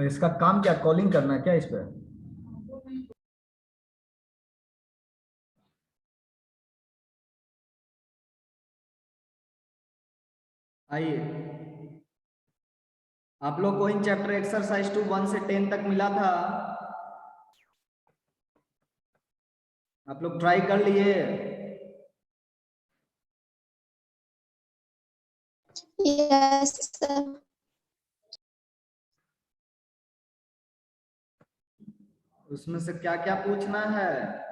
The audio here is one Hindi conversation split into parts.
इसका काम क्या, कॉलिंग करना है क्या इस पे? आइए, आप लोग को इन चैप्टर एक्सरसाइज 2 1 से 10 तक मिला था, आप लोग ट्राई कर लिए? Yes sir. उसमें से क्या क्या पूछना है?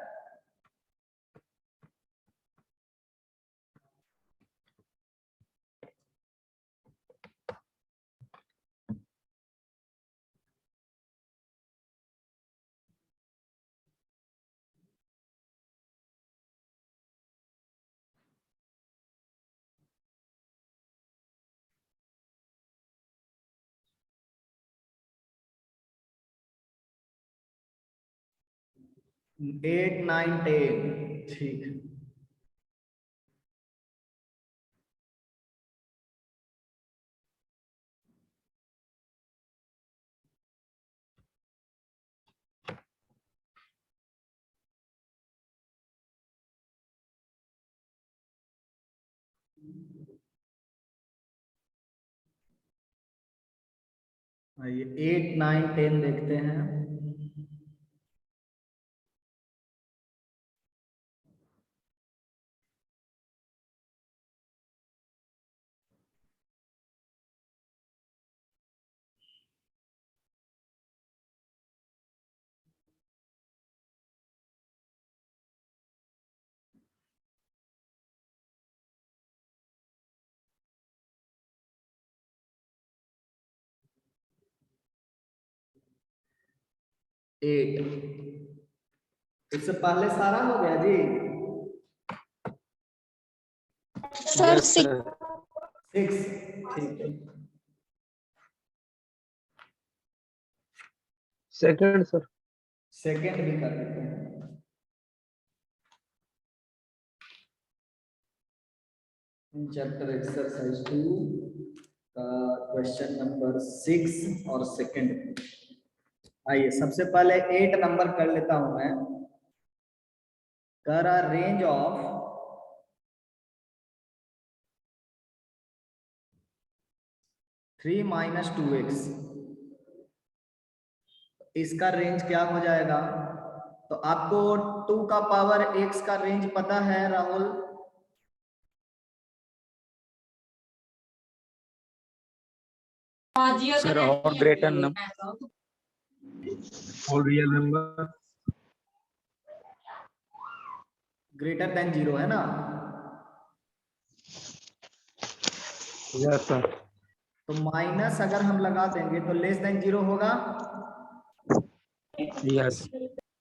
एट नाइन टेन, ठीक है। आइए 8 9 10 देखते हैं। एट, इससे पहले सारा हो गया जी। सर सिक्स, ठीक है। Second sir. सेकंड भी कर देते हैं। चैप्टर एक्सरसाइज 2 का क्वेश्चन नंबर 6 और सेकंड। आइए सबसे पहले 8 नंबर कर लेता हूं मैं। कर अ रेंज ऑफ 3 - 2x, इसका रेंज क्या हो जाएगा? तो आपको 2 का पावर x का रेंज पता है राहुल? सर और ग्रेटर नंबर और रियल नंबर ग्रेटर देन 0 है ना? Yes sir. तो माइनस अगर हम लगा देंगे तो लेस देन 0 होगा, यस।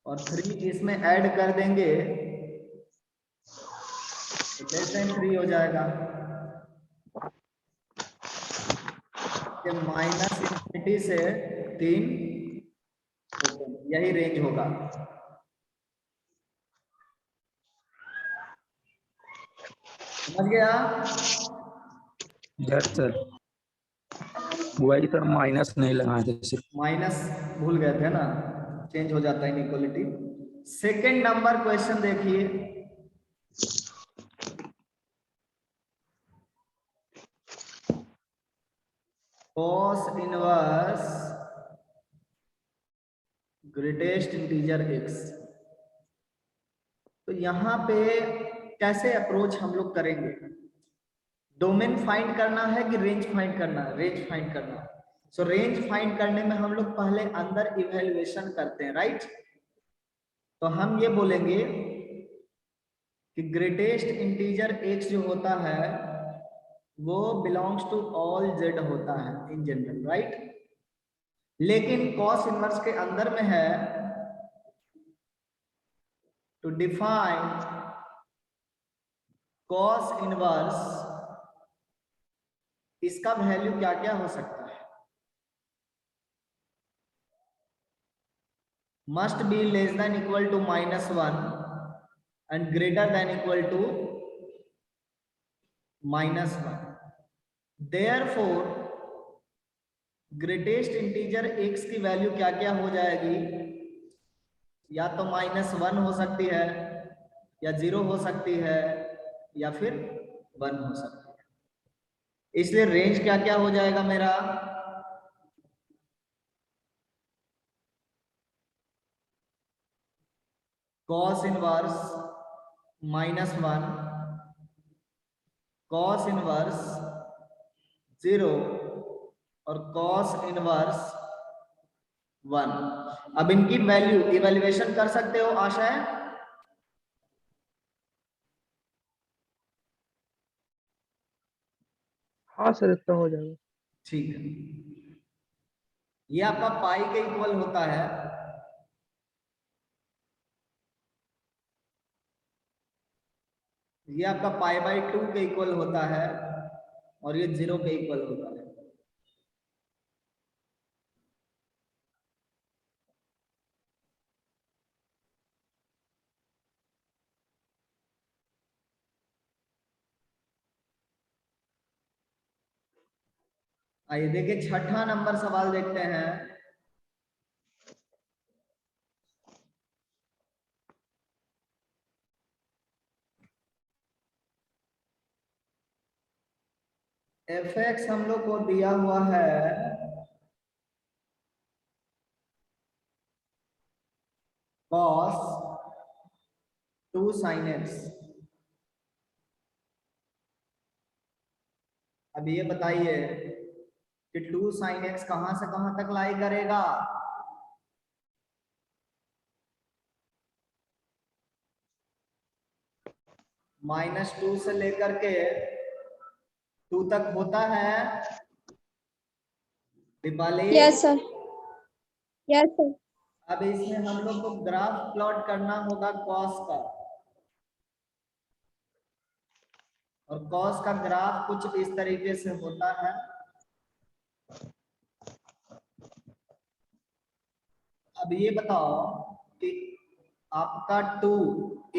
और 3 इसमें ऐड कर देंगे तो लेस देन 3 हो जाएगा। माइनस इन्फिनिटी से 3, यही रेंज होगा। समझ गया? Yes sir. वही सर, माइनस नहीं लगाए थे, सिर्फ माइनस भूल गए थे ना, चेंज हो जाता है इनइक्वालिटी। सेकंड नंबर क्वेश्चन देखिए। Cos inverse greatest integer x। तो यहां पे कैसे अप्रोच हम लोग करेंगे? डोमेन फाइंड करना है कि रेंज फाइंड करना है? रेंज फाइंड करना है। सो रेंज फाइंड करने में हम लोग पहले अंदर इवैल्यूएशन करते हैं, राइट? तो हम ये बोलेंगे कि ग्रेटेस्ट इंटीजर x जो होता है वो बिलोंग्स टू ऑल z होता है इन जनरल, राइट? लेकिन कॉस इनवर्स के अंदर में है टू डिफाइन कॉस इनवर्स, इसका वैल्यू क्या क्या हो सकता है? Must be less than equal to -1 and greater than equal to -1। Therefore greatest integer x की वैल्यू क्या क्या हो जाएगी, या तो -1 हो सकती है, या 0 हो सकती है, या फिर 1 हो सकती है। इसलिए रेंज क्या क्या हो जाएगा मेरा, cos इनवर्स -1, cos इनवर्स 0 और cos इनवर्स 1। अब इनकी वैल्यू इवैल्यूएशन कर सकते हो आशय? हाँ सर, इतना हो जाएगा। ठीक है, ये आपका पाई के इक्वल होता है, ये आपका π/2 के इक्वल होता है, और ये 0 के इक्वल होता है। आइए देखिए, छठा नंबर सवाल देखते हैं। fx हम लोग को दिया हुआ है cos 2 sin x। अब ये बताइए कि 2 sin x कहां से कहां तक लाई करेगा? -2 से लेकर के 2 तक होता है Deepali. Yes sir, yes sir. अब इसमें हम लोग को ग्राफ प्लॉट करना होगा कॉस का, और कॉस का ग्राफ कुछ इस तरीके से होता है। अब ये बताओ कि आपका 2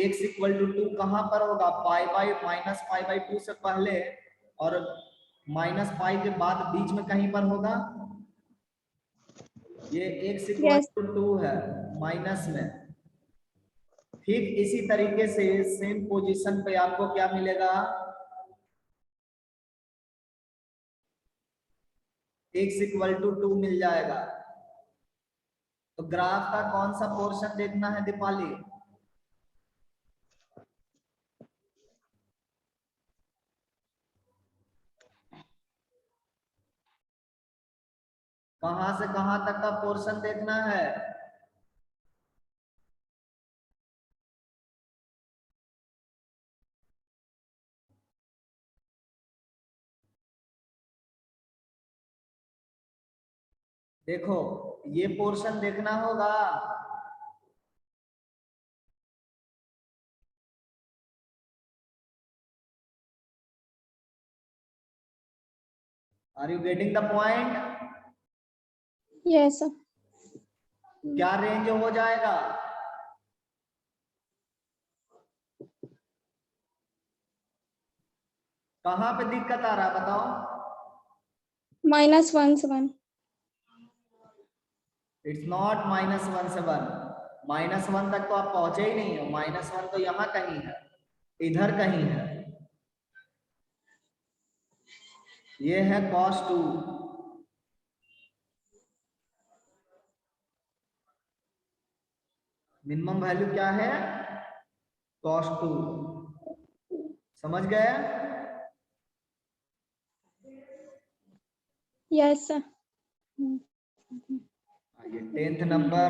x इक्वल टू 2 कहां पर होगा, -π/2 से पहले और -π के बाद बीच में कहीं पर होगा। ये x इक्वल यस टू 2 है माइनस में। ठीक इसी तरीके से सेम पोजीशन पे आपको क्या मिलेगा, x इक्वल टू 2 मिल जाएगा। तो ग्राफ का कौन सा पोर्शन देखना है दीपाली? कहां से कहां तक का पोर्शन देखना है? देखो, ये पोर्शन देखना होगा। Are you getting the point? Yes sir. क्या रेंज हो जाएगा? कहां पे दिक्कत आ रहा है बताओ? -1 से 1। इट्स नॉट -1 से 1। -1 तक तो आप पहुंचे ही नहीं हो। -1 तो यहां कहीं है, इधर कहीं है। ये है cos 2। मिनिमम वैल्यू क्या है? cos 2। समझ गए? Yes sir. आइए 10th नंबर।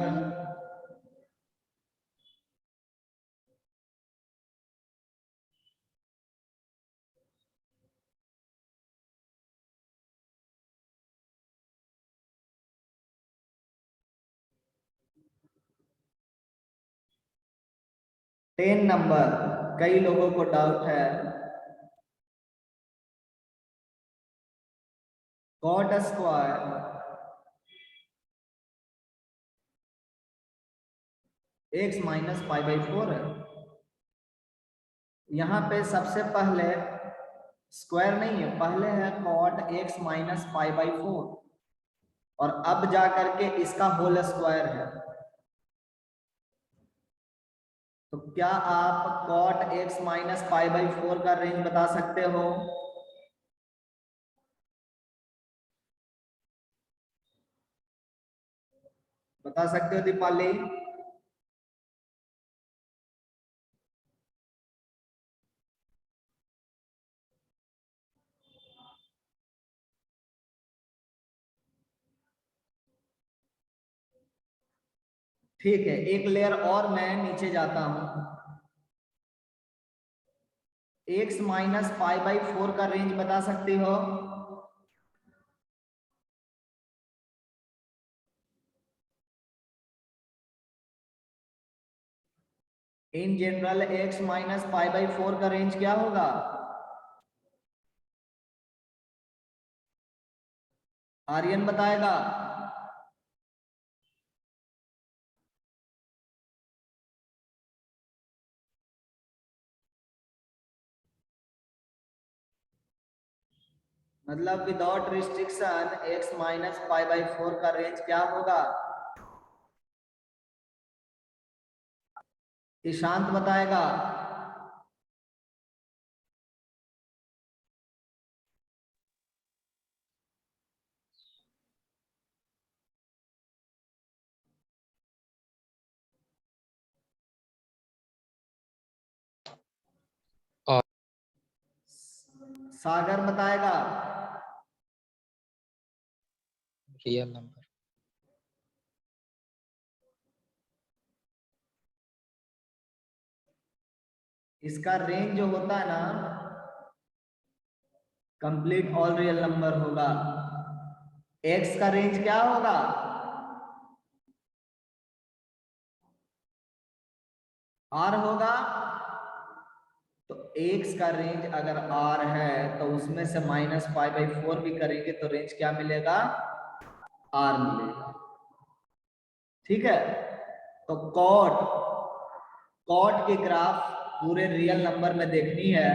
टेन नंबर, कई लोगों को डाउट है। cot स्क्वायर x माइनस π/4 है। यहाँ पे सबसे पहले स्क्वायर नहीं है, पहले है cot x माइनस π/4। और अब जा करके इसका होल स्क्वायर है। तो क्या आप cot x minus pi by 4 का रेंज बता सकते हो? बता सकते हो दीपाली? ठीक है, एक लेयर और मैं नीचे जाता हूं। x माइनस पाई बाई 4 का रेंज बता सकती हो? In general x minus pi by 4 का रेंज क्या होगा? आर्यन बताएगा। मतलब without restriction x minus pi by 4 का रेंज क्या होगा? ईशांत बताएगा। सागर बताएगा। Real number. इसका रेंज जो होता है ना, कंप्लीट ऑल रियल नंबर होगा। x का रेंज क्या होगा? r होगा। तो x का रेंज अगर r है तो उसमें से माइनस पाई बाई 4 भी करेंगे तो रेंज क्या मिलेगा? r मिलेगा। ठीक है, तो कॉट की ग्राफ पूरे रियल नंबर में देखनी है।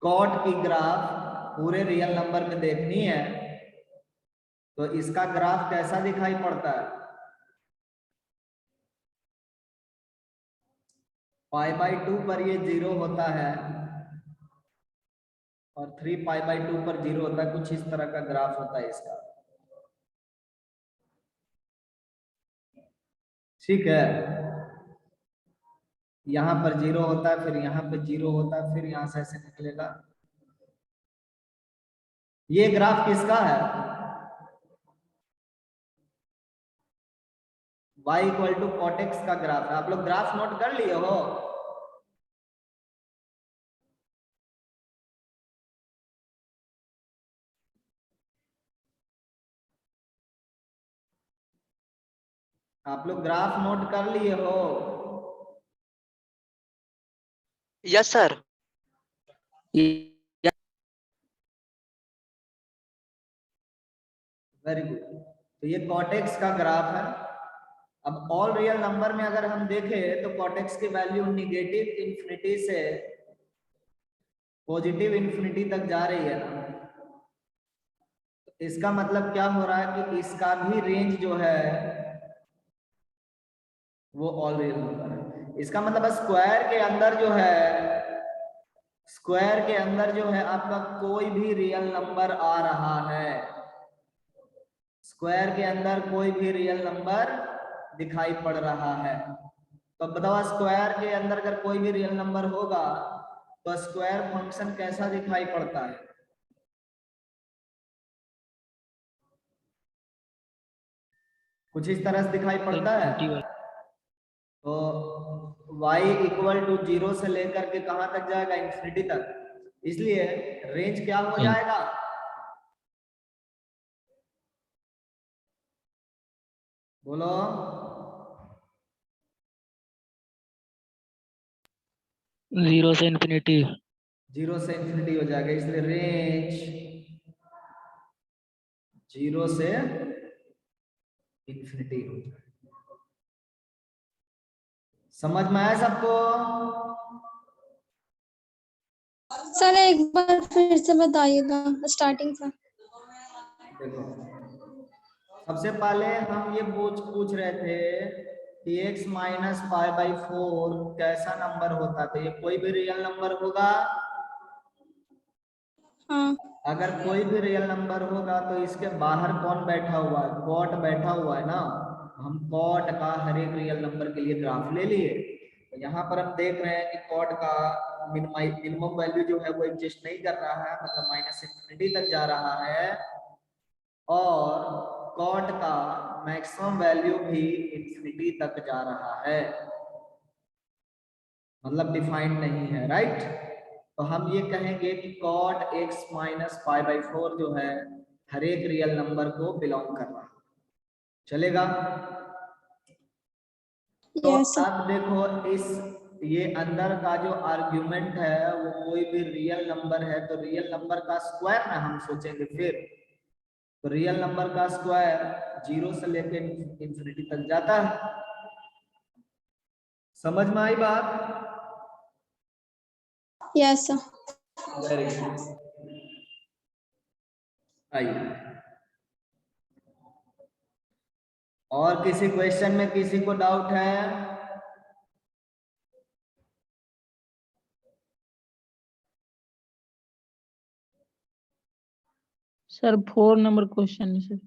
कॉट की ग्राफ पूरे रियल नंबर में देखनी है तो इसका ग्राफ कैसा दिखाई पड़ता है? पाई बाई 2 पर ये 0 होता है और 3 पाई बाई 2 पर 0 होता है। कुछ इस तरह का ग्राफ होता है इसका। ठीक है, यहां पर 0 होता है, फिर यहां पे 0 होता है, फिर यहां से ऐसे निकलेगा। ये ग्राफ किसका है? y equal to cot x का ग्राफ है। आप लोग ग्राफ नोट कर लिए हो? आप लोग ग्राफ नोट कर लिए हो? Yes sir. Very good. तो ये कॉटेक्स का ग्राफ है। अब ऑल रियल नंबर में अगर हम देखें तो कॉटेक्स की वैल्यू निगेटिव इंफिनिटी से पॉजिटिव इंफिनिटी तक जा रही है ना। इसका मतलब क्या हो रहा है कि इसका भी रेंज जो है वो ऑल रियल नंबर है। इसका मतलब स्क्वायर के अंदर जो है, स्क्वायर के अंदर जो है आपका कोई भी रियल नंबर आ रहा है। स्क्वायर के अंदर कोई भी रियल नंबर दिखाई पड़ रहा है। तो बताओ, स्क्वायर के अंदर अगर कोई भी रियल नंबर होगा तो स्क्वायर फंक्शन कैसा दिखाई पड़ता है? कुछ इस तरह से दिखाई पड़ता है। तो y इक्वल टू 0 से लेकर के कहां तक जाएगा? इंफिनिटी तक। इसलिए रेंज क्या हो जाएगा? बोलो। 0 से इंफिनिटी। 0 से इंफिनिटी हो जाएगा, इसलिए रेंज 0 से इंफिनिटी हो जाएगा। समझ में आया सबको? सर एक बार फिर से बताइएगा स्टार्टिंग से। देखो सबसे पहले हम ये पूछ रहे थे कि x माइनस पाई बाई 4 कैसा नंबर होता था। ये कोई भी रियल नंबर होगा। हाँ अगर कोई भी रियल नंबर होगा तो इसके बाहर कौन बैठा हुआ है, कॉट बैठा हुआ है ना। हम कॉट का हर एक रियल नंबर के लिए ग्राफ ले लिए। तो यहाँ पर हम देख रहे हैं कि कॉट का मिनिमम वैल्यू जो है वो एग्जिस्ट नहीं कर रहा है, मतलब माइनस इंफिनिटी तक जा रहा है, और कॉट का मैक्सिमम वैल्यू भी इंफिनिटी तक जा रहा है, मतलब डिफाइंड नहीं है, राइट। तो हम ये कहेंगे कि cot x minus pi by 4 जो है हर एक रियल नंबर को बिलोंग कर रहा है। चलेगा। तो यस सर। अब देखो इस ये अंदर का जो आर्ग्यूमेंट है वो कोई भी रियल नंबर है, तो रियल नंबर का स्क्वायर ना हम सोचेंगे फिर। तो रियल नंबर का स्क्वायर 0 से लेकर इंफिनिटी तक जाता है। समझ में आई बात? Yes sir. Very good. आइए, और किसी क्वेश्चन में किसी को डाउट है? सर 4 नंबर क्वेश्चन है सर।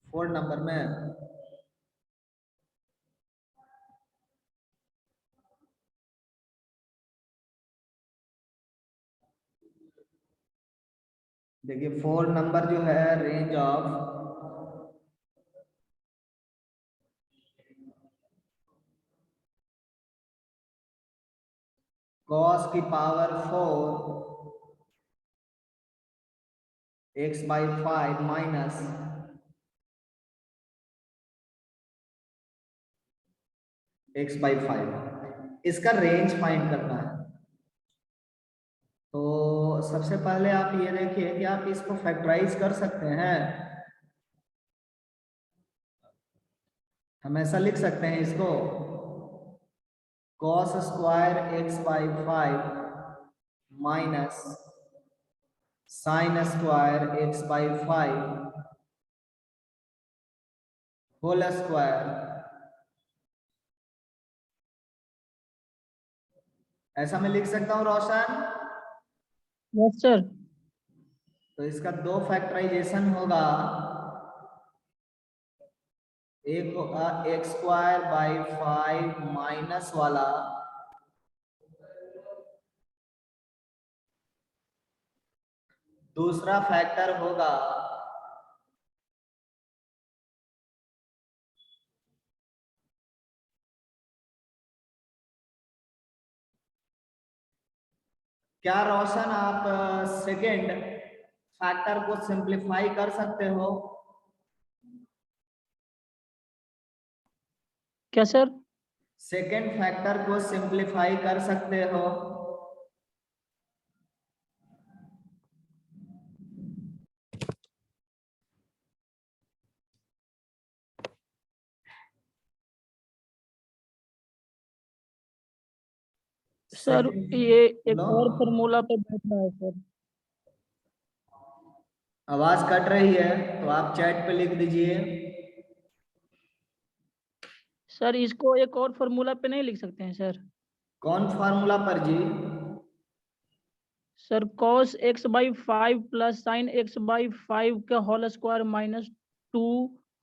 4 नंबर में देखिए 4 नंबर जो है रेंज ऑफ cos की power 4 x by 5 minus x by 5, इसका रेंज फाइंड करना है। तो सबसे पहले आप ये देखिए कि आप इसको फैक्टराइज कर सकते हैं। हम ऐसा लिख सकते हैं इसको, cos square x by 5 minus sine square x by 5 whole square. ऐसा मैं लिख सकता हूं रोशन? Yes sir. तो इसका 2 फैक्टराइजेशन होगा। एक होगा एक्स स्क्वायर बाई 5 माइनस वाला, दूसरा फैक्टर होगा क्या रोशन आप सेकेंड फैक्टर को सिंप्लीफाई कर सकते हो? क्या सर? सेकेंड फैक्टर को सिंप्लीफाई कर सकते हो? सर Second- ये एक लो, और फॉर्मूला पे बैठ रहा है सर। आवाज कट रही है तो आप चैट पे लिख दीजिए। सर इसको एक और फॉर्मूला पे नहीं लिख सकते हैं सर? कौन फार्मूला पर जी? Sir cos x by 5 plus sine x by 5 का whole square minus 2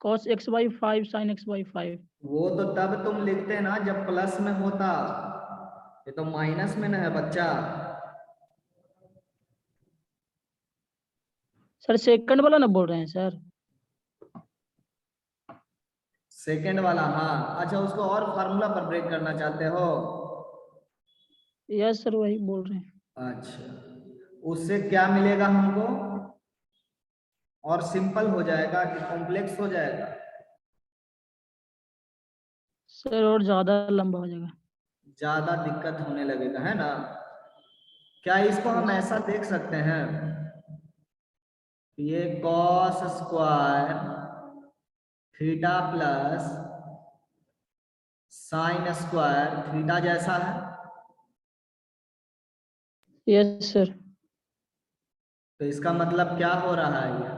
cos x by 5 sine x by 5। वो तो तब तुम लिखते ना जब प्लस में होता, ये तो माइनस में ना है बच्चा। सर सेकंड वाला ना बोल रहे हैं सर? सेकंड वाला, हाँ अच्छा, उसको और फार्मूला पर ब्रेक करना चाहते हो? यस सर वही बोल रहे हैं। अच्छा, उससे क्या मिलेगा हमको? और सिंपल हो जाएगा कि कॉम्प्लेक्स हो जाएगा? सर और ज्यादा लंबा हो जाएगा। ज्यादा दिक्कत होने लगेगा, है ना। क्या इसको हम यस। ऐसा देख सकते हैं, ये cos square theta plus sine square theta जैसा है? Yes sir. तो इसका मतलब क्या हो रहा है ये?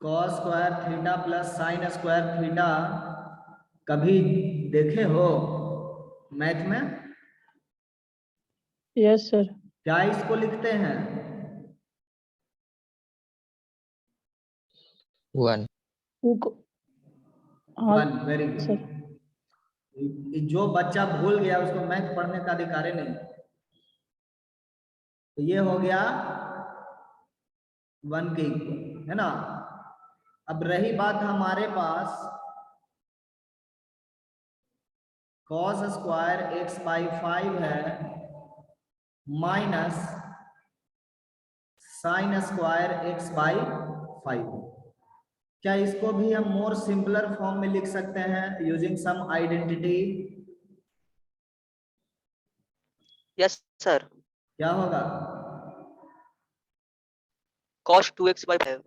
Cos square theta plus sine square theta कभी देखे हो मैथ में? Yes sir. क्या इसको लिखते हैं? 1 हाँ 1। Very sir. गुड। जो बच्चा भूल गया उसको मैथ पढ़ने का अधिकार ही नहीं। तो ये हो गया 1 के इक्वल, है ना। अब रही बात हमारे पास cos स्क्वायर x/5 है माइनस साइन स्क्वायर x/5। क्या इसको भी हम मोर सिंपलर फॉर्म में लिख सकते हैं using some identity? Yes sir. क्या होगा? cos 2x/5।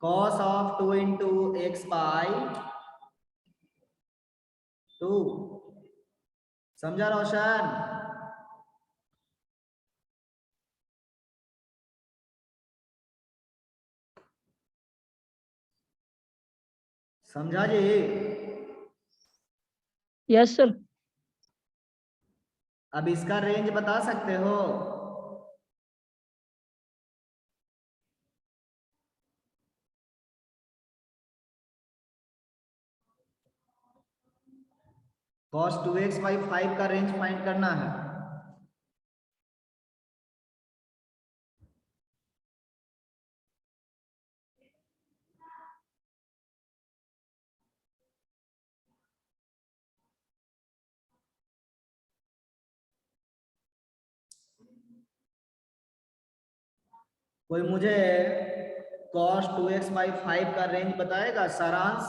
cos of 2 into x/2। समझा रोशन? समझा जी? Yes sir. अब इसका रेंज बता सकते हो? cos 2x/5 का रेंज फाइंड करना है। कोई मुझे cos 2x/5 का रेंज बताएगा? सारांश।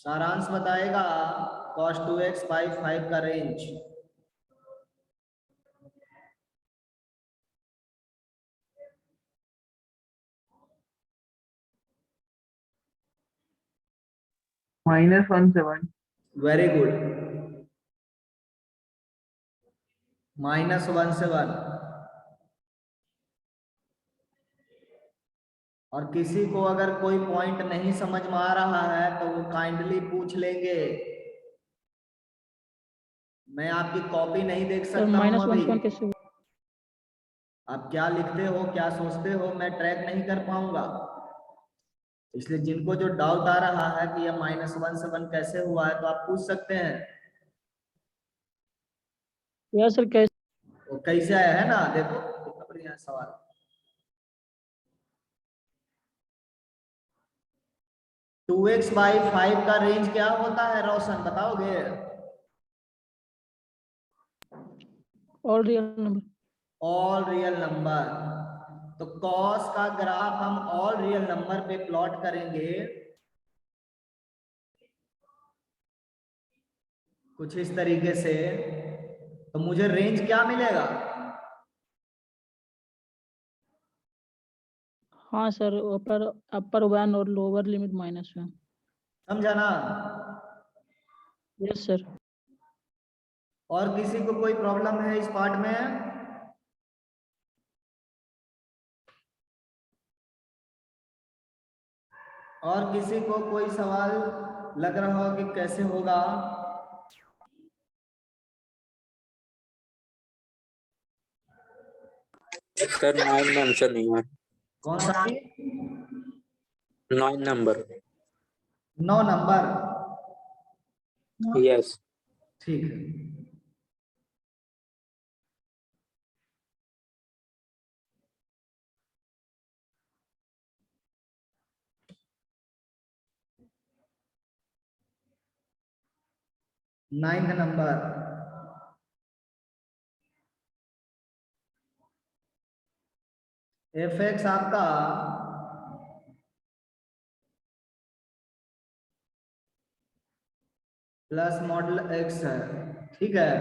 सारांश बताएगा cos 2x/5 का रेंज। -1/7। Very good. -1/7। और किसी को अगर कोई पॉइंट नहीं समझ में आ रहा है तो वो काइंडली पूछ लेंगे। मैं आपकी कॉपी नहीं देख सर सकता हूं अभी। -1 कैसे हुआ? आप क्या लिखते हो क्या सोचते हो मैं ट्रैक नहीं कर पाऊंगा। इसलिए जिनको जो डाउट आ रहा है कि यह -1/7 कैसे हुआ है तो आप पूछ सकते हैं। Yes sir. कैसे? वो कैसे आया है ना, देखो कितना बढ़िया सवाल। टू x/5 का रेंज क्या होता है रोशन, बताओगे? All real number. All real number. तो cos का ग्राफ हम ऑल रियल नंबर पे प्लॉट करेंगे कुछ इस तरीके से, तो मुझे रेंज क्या मिलेगा? हाँ सर। अपर 1 और लोअर लिमिट -1। समझा ना? Yes sir. और किसी को कोई प्रॉब्लम है इस पार्ट में? और किसी को कोई सवाल लग रहा हो कि कैसे होगा? सर 9 में आंसर नहीं है। कौन सा? 9 नंबर। 9 नंबर। यस। ठीक है। Ninth number. fx आपका प्लस मॉडल x है, ठीक है।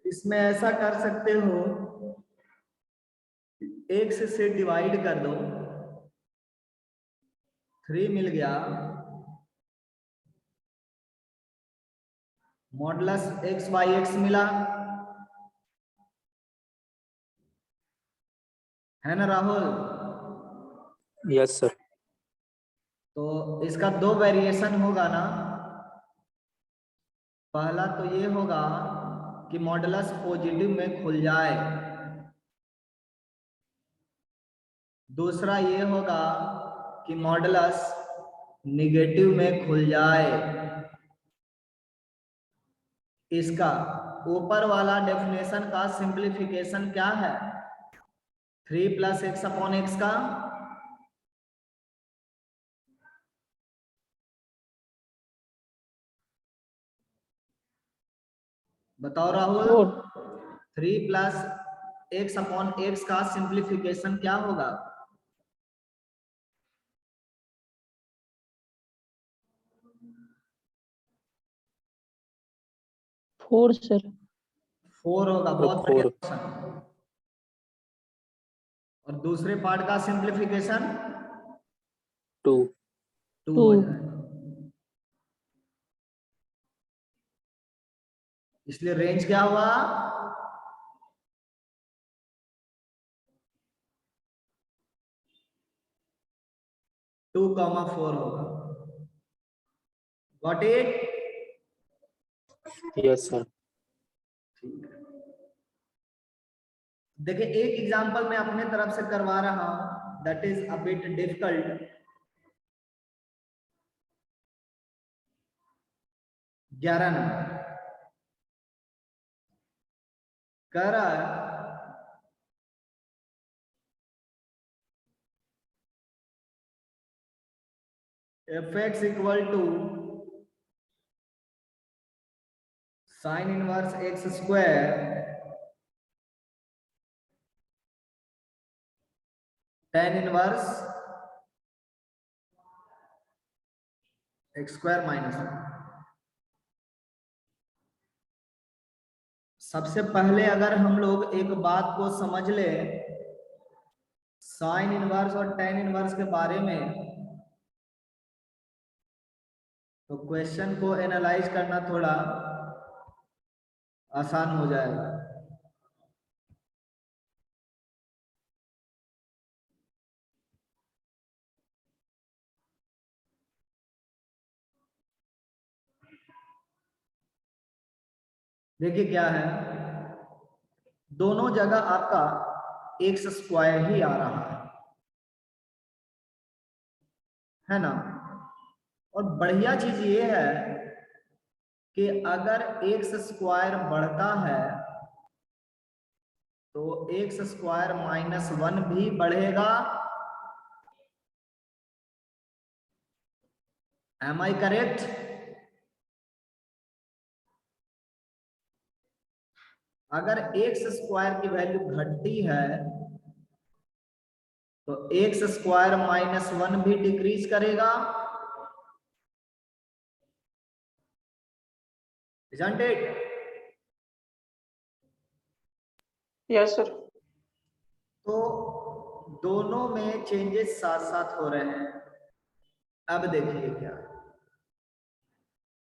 इसमें ऐसा कर सकते हो, x से डिवाइड कर दो, 3 मिल गया, मॉडुलस एक्स बाई एक्स मिला, है ना राहुल? Yes sir. तो इसका दो वेरिएशन होगा ना। पहला तो ये होगा कि मॉडुलस पॉजिटिव में खुल जाए, दूसरा ये होगा कि मॉडुलस निगेटिव में खुल जाए। इसका ऊपर वाला डेफिनेशन का सिंप्लीफिकेशन क्या है? 3 + x/x का बताओ राहुल। 3 + x/x का सिंप्लीफिकेशन क्या होगा? 4 सर। 4 होगा। बहुत बढ़िया क्वेश्चन। और दूसरे पार्ट का सिंप्लीफिकेशन 2। 2 हो जाएगा। इसलिए रेंज क्या हुआ? 2,4 होगा। Got it? Yes sir. देखिए एक एग्जांपल मैं अपने तरफ से करवा रहा हूं, that is a bit difficult. 11 number कह रहा है fx = sin inverse x² tan inverse x² - 1। सबसे पहले अगर हम लोग एक बात को समझ ले साइन इनवर्स और tan इनवर्स के बारे में, तो क्वेश्चन को एनालाइज करना थोड़ा आसान हो जाएगा। देखिए क्या है, दोनों जगह आपका x² ही आ रहा है ना। और बढ़िया चीज ये है कि अगर x² बढ़ता है तो x² - 1 भी बढ़ेगा। Am I correct? अगर x² की वैल्यू घटती है तो x² - 1 भी डिक्रीज करेगा। Isn't it? Yes sir. तो दोनों में चेंजेस साथ साथ हो रहे हैं। अब देखिए क्या,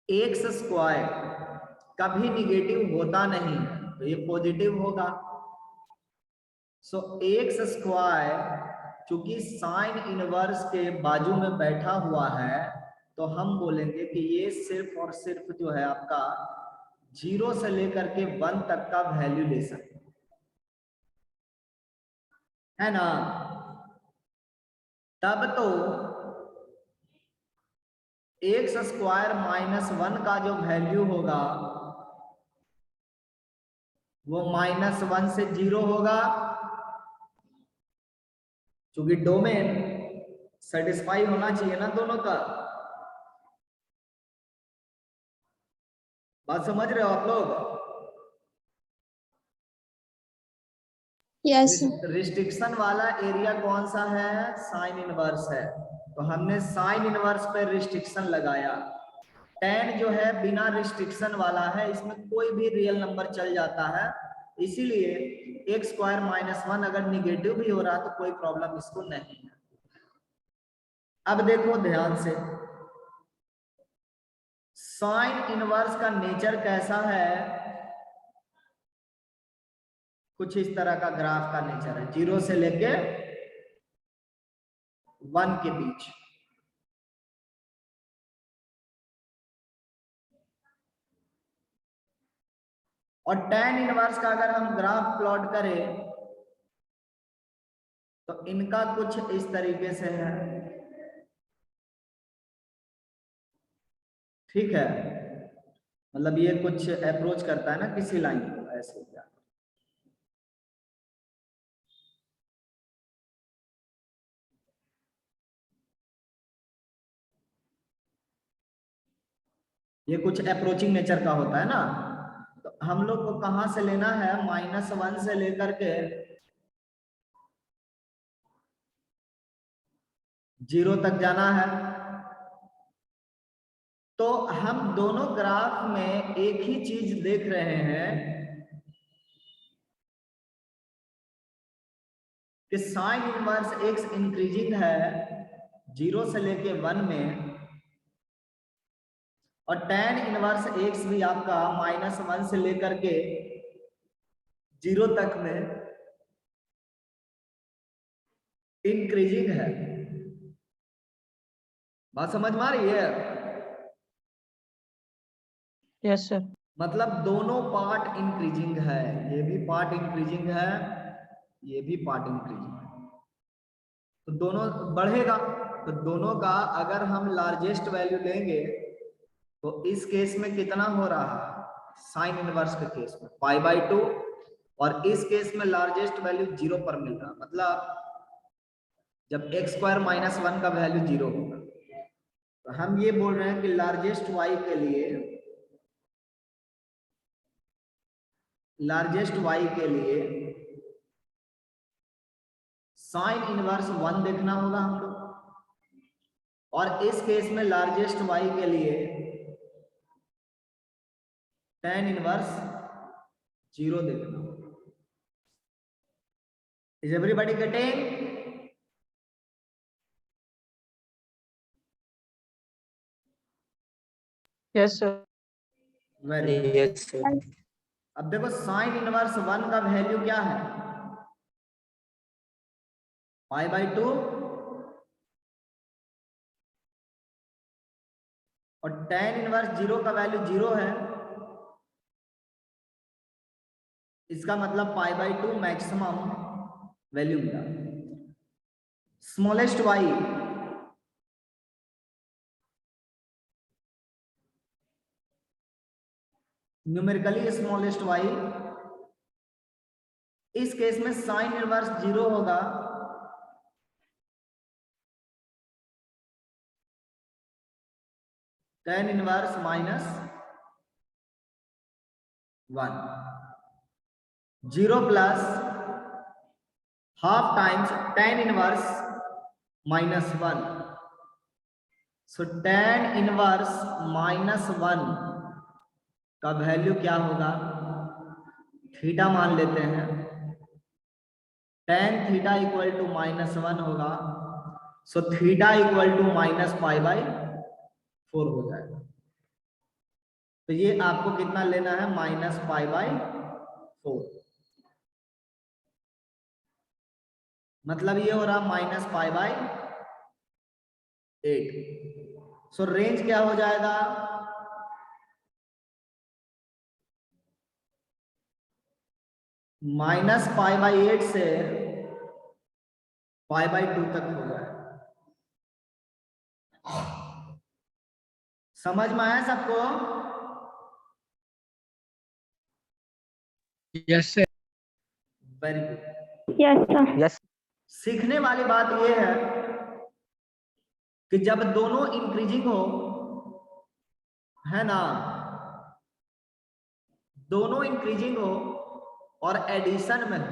x² कभी निगेटिव होता नहीं है तो ये पॉजिटिव होगा। सो x² चूंकि साइन इनवर्स के बाजू में बैठा हुआ है तो हम बोलेंगे कि ये सिर्फ और सिर्फ जो है आपका 0 से लेकर के 1 तक का वैल्यू ले सकते है ना। तब तो x² - 1 का जो वैल्यू होगा वो -1 से 0 होगा, क्योंकि डोमेन सेटिस्फाई होना चाहिए ना दोनों का। बात समझ रहे हो आप लोग? Yes. रिस्ट्रिक्शन वाला एरिया कौन सा है? साइन इनवर्स है। तो हमने साइन इनवर्स पे रिस्ट्रिक्शन लगाया। tan जो है बिना रिस्ट्रिक्शन वाला है, इसमें कोई भी रियल नंबर चल जाता है, इसीलिए x² - 1 अगर निगेटिव भी हो रहा तो कोई प्रॉब्लम इसको नहीं है। अब देखो ध्यान से, साइन इनवर्स का नेचर कैसा है? कुछ इस तरह का ग्राफ का नेचर है, 0 से लेके 1 के बीच। और tan इनवर्स का अगर हम ग्राफ प्लॉट करें तो इनका कुछ इस तरीके से है, ठीक है। मतलब ये कुछ अप्रोच करता है ना किसी लाइन को, ऐसे क्या। ये कुछ अप्रोचिंग नेचर का होता है ना। तो हम लोग को कहां से लेना है? -1 से लेकर के 0 तक जाना है। तो हम दोनों ग्राफ में एक ही चीज देख रहे हैं कि साइन इनवर्स x इंक्रीजिंग है 0 से लेके 1 में, और tan इनवर्स x भी आपका -1 से लेकर के 0 तक में इंक्रीजिंग है। बात समझ में आ रही है? Yes sir. मतलब दोनों पार्ट इंक्रीजिंग है, ये भी पार्ट इंक्रीजिंग है, ये भी पार्ट इंक्रीजिंग है, तो दोनों बढ़ेगा। तो दोनों का अगर हम लार्जेस्ट वैल्यू लेंगे तो इस केस में कितना हो रहा है? साइन इनवर्स के केस में π/2, और इस केस में लार्जेस्ट वैल्यू 0 पर मिल रहा, मतलब जब x² - 1 का वैल्यू 0 होगा। तो हम ये बोल रहे हैं कि लार्जेस्ट y के लिए, साइन इनवर्स 1 देखना होगा हम लोग, और इस केस में लार्जेस्ट y के लिए tan इनवर्स 0 देखना होगा। Is everybody getting? Yes sir. Very good. Yes, sir. अब देखो साइन इनवर्स 1 का वैल्यू क्या है? π/2, और tan इनवर्स 0 का वैल्यू 0 है। इसका मतलब π/2 मैक्सिमम वैल्यू मिला। Smallest y, numerically smallest y, इस केस में साइन इनवर्स 0 होगा, tan inverse -1, 0 plus half times tan inverse -1। सो tan इनवर्स -1 का वैल्यू क्या होगा? थीटा मान लेते हैं, tan थीटा इक्वल टू -1 होगा। सो थीटा इक्वल टू -π/4 हो जाएगा। तो ये आपको कितना लेना है? -π/4। मतलब ये हो रहा -π/8। सो रेंज क्या हो जाएगा? -π/8 से π/2 तक हो जाएगा। समझ में आया सबको? Yes, sir. Very good. Yes, sir. Yes. सीखने वाली बात यह है कि जब दोनों इंक्रीजिंग हो, है ना, दोनों इंक्रीजिंग हो और एडिशन में हो,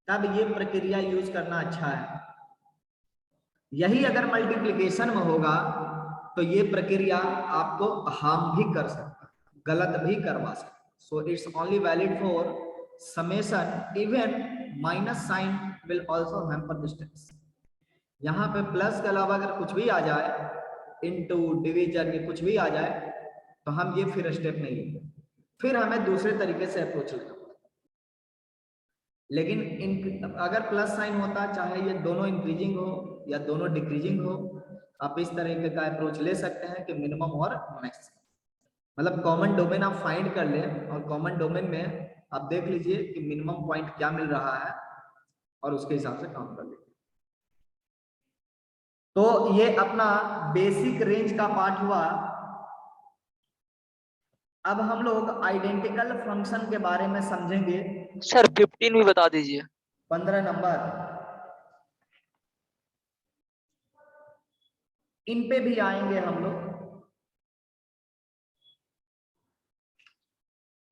तब ये प्रक्रिया यूज करना अच्छा है। यही अगर मल्टीप्लिकेशन में होगा तो ये प्रक्रिया आपको हार्म भी कर सकता है, गलत भी करवा सकता है। So it's only valid for summation, even minus sine will also hamper distance. यहाँ पे प्लस के अलावा अगर कुछ भी आ जाए, इनटू, डिवीजन, ये कुछ भी आ जाए तो हम ये फिर स्टेप नहीं लेंगे, फिर हमें दूसरे तरीके से अप्रोच लेना पड़ेगा। लेकिन अगर प्लस साइन होता, चाहे ये दोनों इंक्रीजिंग हो या दोनों डिक्रीजिंग हो, आप इस तरीके का अप्रोच ले सकते हैं कि मिनिमम और मैक्सिमम, मतलब कॉमन डोमेन आप फाइंड कर ले और कॉमन डोमेन में आप देख लीजिए कि मिनिमम पॉइंट क्या मिल रहा है और उसके हिसाब से काम कर लीजिए। तो ये अपना बेसिक रेंज का पार्ट हुआ। अब हम लोग आइडेंटिकल फंक्शन के बारे में समझेंगे। सर 15 भी बता दीजिए। 15 नंबर, इन पे भी आएंगे हम लोग।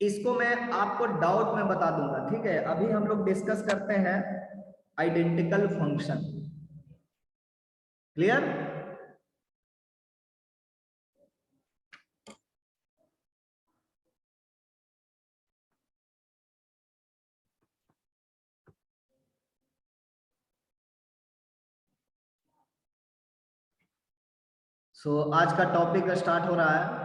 इसको मैं आपको डाउट में बता दूंगा, ठीक है। अभी हम लोग डिस्कस करते हैं आइडेंटिकल फंक्शन। क्लियर? सो आज का टॉपिक स्टार्ट हो रहा है।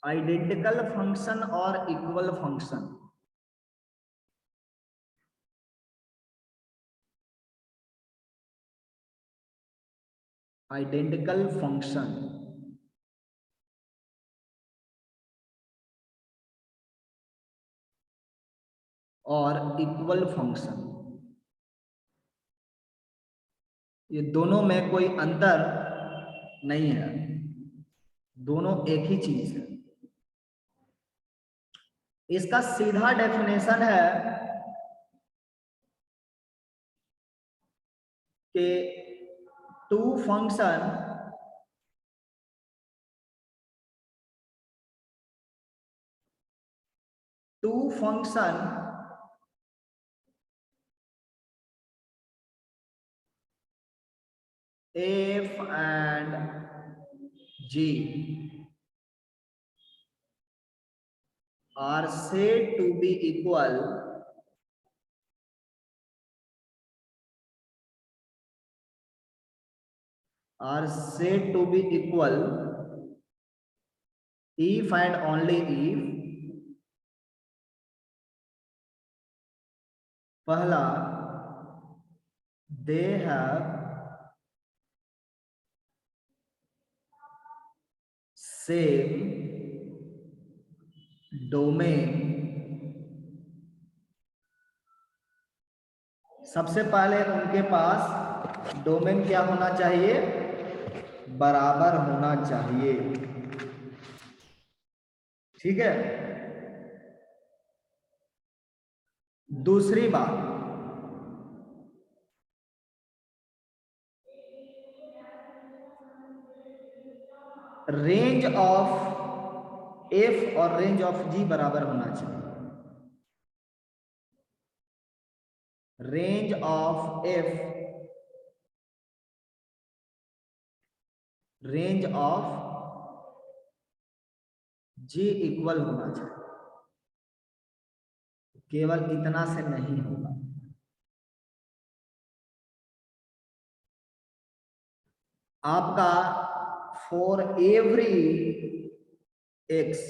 आइडेंटिकल फंक्शन और इक्वल फंक्शन। आइडेंटिकल फंक्शन और इक्वल फंक्शन, ये दोनों में कोई अंतर नहीं है, दोनों एक ही चीज है। इसका सीधा डेफिनेशन है कि two function f and g are said to be equal if and only if पहला they have same domain। सबसे पहले उनके पास डोमेन क्या होना चाहिए? बराबर होना चाहिए, ठीक है। दूसरी बात, रेंज ऑफ f और रेंज ऑफ g बराबर होना चाहिए। Range of f, range of g equal होना चाहिए। केवल इतना से नहीं होगा, आपका फॉर एवरी x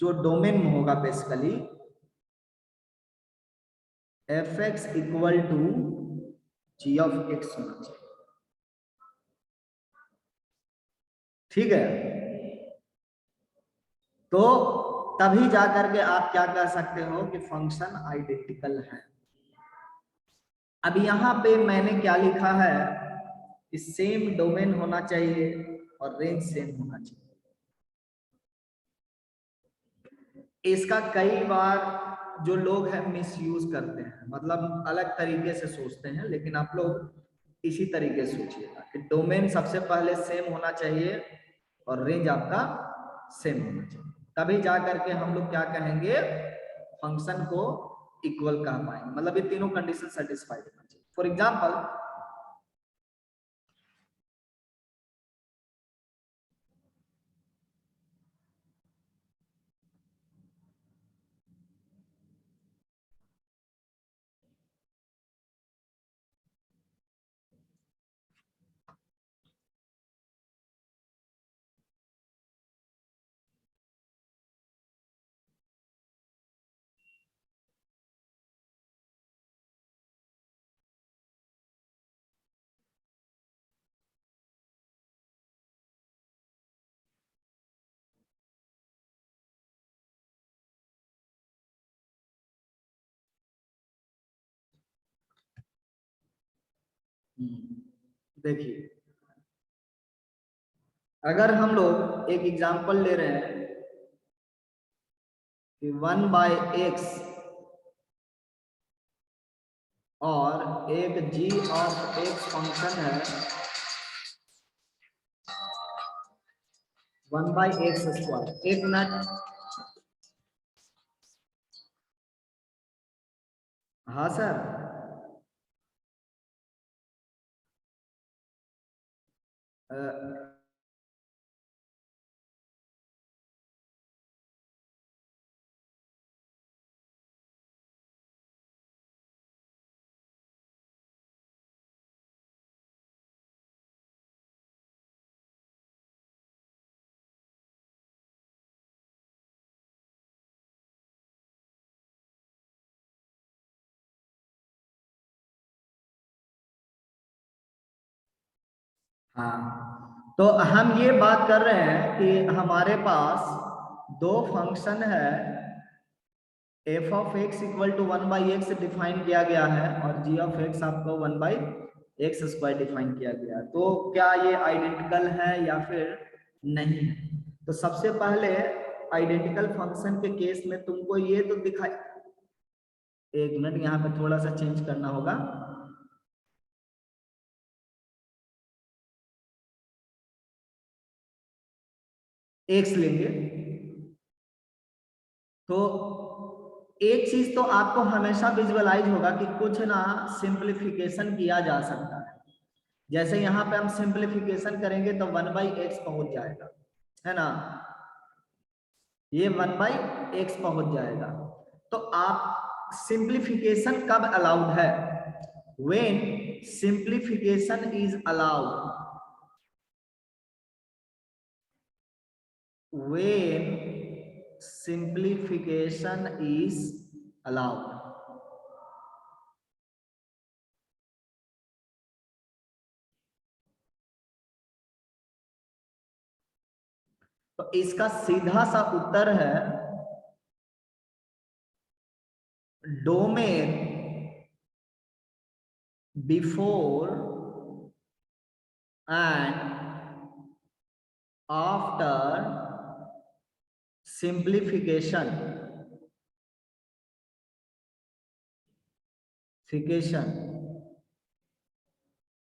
जो डोमेन में होगा basically f(x) equal to g of x होना चाहिए, ठीक है। तो तभी जाकर के आप क्या कह सकते हो कि फंक्शन आइडेंटिकल है। अब यहां पे मैंने क्या लिखा है कि सेम डोमेन होना चाहिए और रेंज सेम होना चाहिए। इसका कई बार जो लोग हैं मिसयूज करते हैं, मतलब अलग तरीके से सोचते हैं, लेकिन आप लोग इसी तरीके से सोचिएगा कि डोमेन सबसे पहले सेम होना चाहिए और रेंज आपका सेम होना चाहिए, तभी जाकर के हम लोग क्या कहेंगे, फंक्शन को इक्वल कह पाएंगे। मतलब ये तीनों कंडीशन सेटिस्फाइड होना चाहिए। फॉर एग्जांपल देखिए, अगर हम लोग एक एग्जांपल ले रहे हैं कि 1/x और एक g ऑफ x फंक्शन है 1/x²। एक मिनट, हाँ सर, हाँ, तो हम ये बात कर रहे हैं कि हमारे पास दो फंक्शन है, f of x equal to 1/x define किया गया है और g ऑफ x आपको 1/x² डिफाइन किया गया है। तो क्या ये आइडेंटिकल है या फिर नहीं है? तो सबसे पहले आइडेंटिकल फंक्शन के केस में तुमको ये तो दिखाई, एक मिनट यहाँ पे थोड़ा सा चेंज करना होगा। x लेंगे तो एक चीज तो आपको हमेशा विजुअलाइज होगा कि कुछ ना सिंप्लीफिकेशन किया जा सकता है। जैसे यहाँ पे हम सिंप्लीफिकेशन करेंगे तो 1/x पहुंच जाएगा, है ना, ये 1/x पहुंच जाएगा। तो आप सिंप्लीफिकेशन कब अलाउड है? When simplification is allowed, when simplification is allowed। तो इसका सीधा सा उत्तर है domain before and after simplification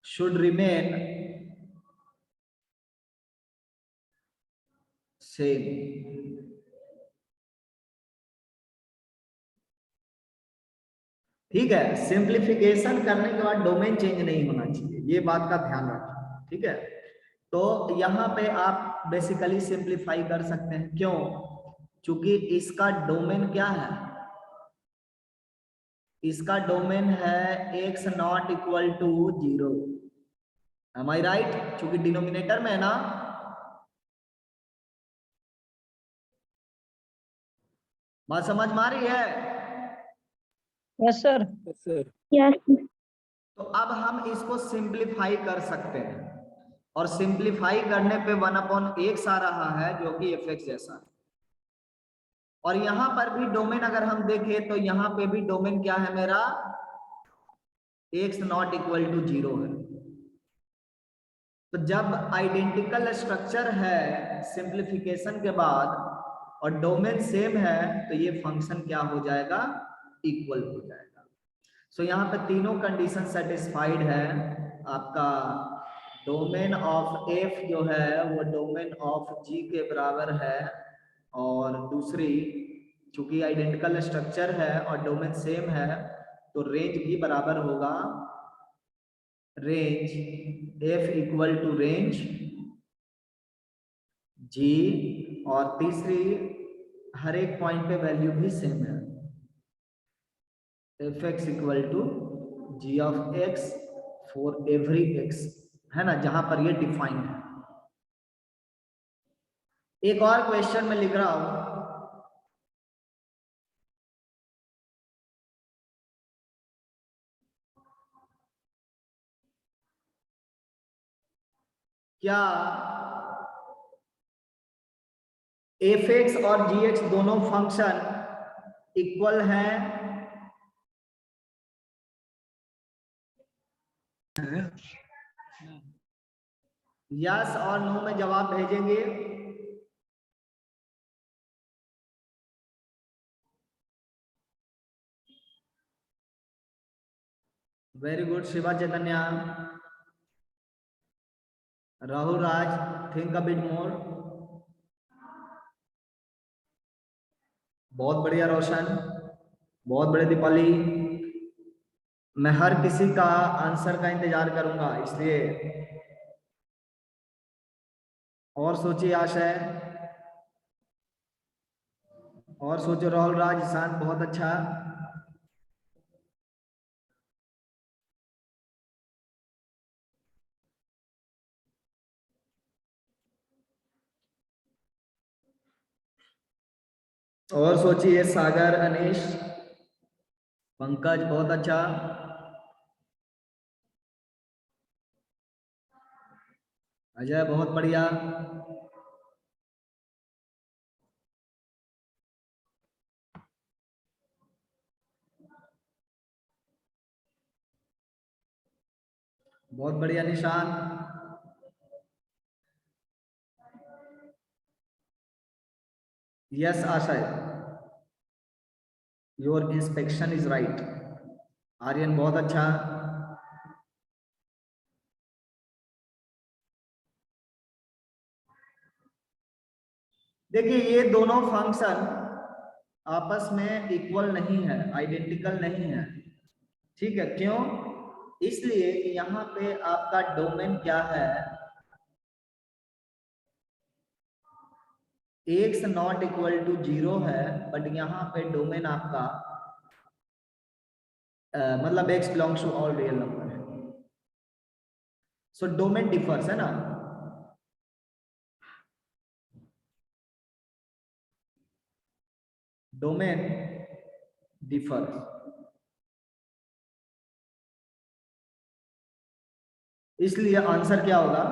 should remain same। ठीक है, सिंप्लीफिकेशन करने के बाद डोमेन चेंज नहीं होना चाहिए, ये बात का ध्यान रखें। ठीक है, तो यहाँ पे आप बेसिकली सिंप्लीफाई कर सकते हैं। क्यों? क्योंकि इसका डोमेन क्या है? इसका डोमेन है x not equal to 0। Am I right? क्योंकि डिनोमिनेटर में है ना। बात समझ में आ रही है? Yes sir. Yes. तो अब हम इसको सिंप्लीफाई कर सकते हैं और सिंप्लीफाई करने पे 1/x आ रहा है जो कि fx जैसा है। और यहां पर भी डोमेन अगर हम देखें तो यहां पे भी डोमेन क्या है मेरा? x नॉट इक्वल टू 0 है। तो जब आइडेंटिकल स्ट्रक्चर है सिंप्लीफिकेशन के बाद और डोमेन सेम है तो ये फंक्शन क्या हो जाएगा? इक्वल हो जाएगा। सो यहाँ पे तीनों कंडीशन सेटिस्फाइड है। आपका डोमेन ऑफ f जो है वो डोमेन ऑफ g के बराबर है, और दूसरी चूंकि आइडेंटिकल स्ट्रक्चर है और डोमेन सेम है तो रेंज भी बराबर होगा, range f equal to range g, और तीसरी हर एक पॉइंट पे वैल्यू भी सेम है, fx equal to g of x for every x, है ना, जहां पर ये डिफाइंड है। एक और क्वेश्चन में लिख रहा हूं, क्या fx और gx दोनों फंक्शन इक्वल हैं? यस और नो में जवाब भेजेंगे। Very good Shiva Chaitanya. Rahul Raj, think a bit more. बहुत बढ़िया रोशन, बहुत बढ़िया दीपाली। मैं हर किसी का आंसर का इंतजार करूंगा, इसलिए और सोचिए आशय, और सोचो राहुल राज, ईशान बहुत अच्छा। और सोचिए सागर, अनीश, पंकज बहुत अच्छा। अजय बहुत बढ़िया। बहुत बढ़िया निशान। Yes Ashay, your inspection is right. Aryan बहुत अच्छा। देखिए ये दोनों फंक्शन आपस में इक्वल नहीं है, आइडेंटिकल नहीं है, ठीक है। क्यों? इसलिए कि यहाँ पे आपका डोमेन क्या है, x नॉट इक्वल टू 0 है, बट यहाँ पे डोमेन आपका मतलब x belongs to all real number है। सो डोमेन डिफर्स है ना। डोमेन डिफर, इसलिए आंसर क्या होगा?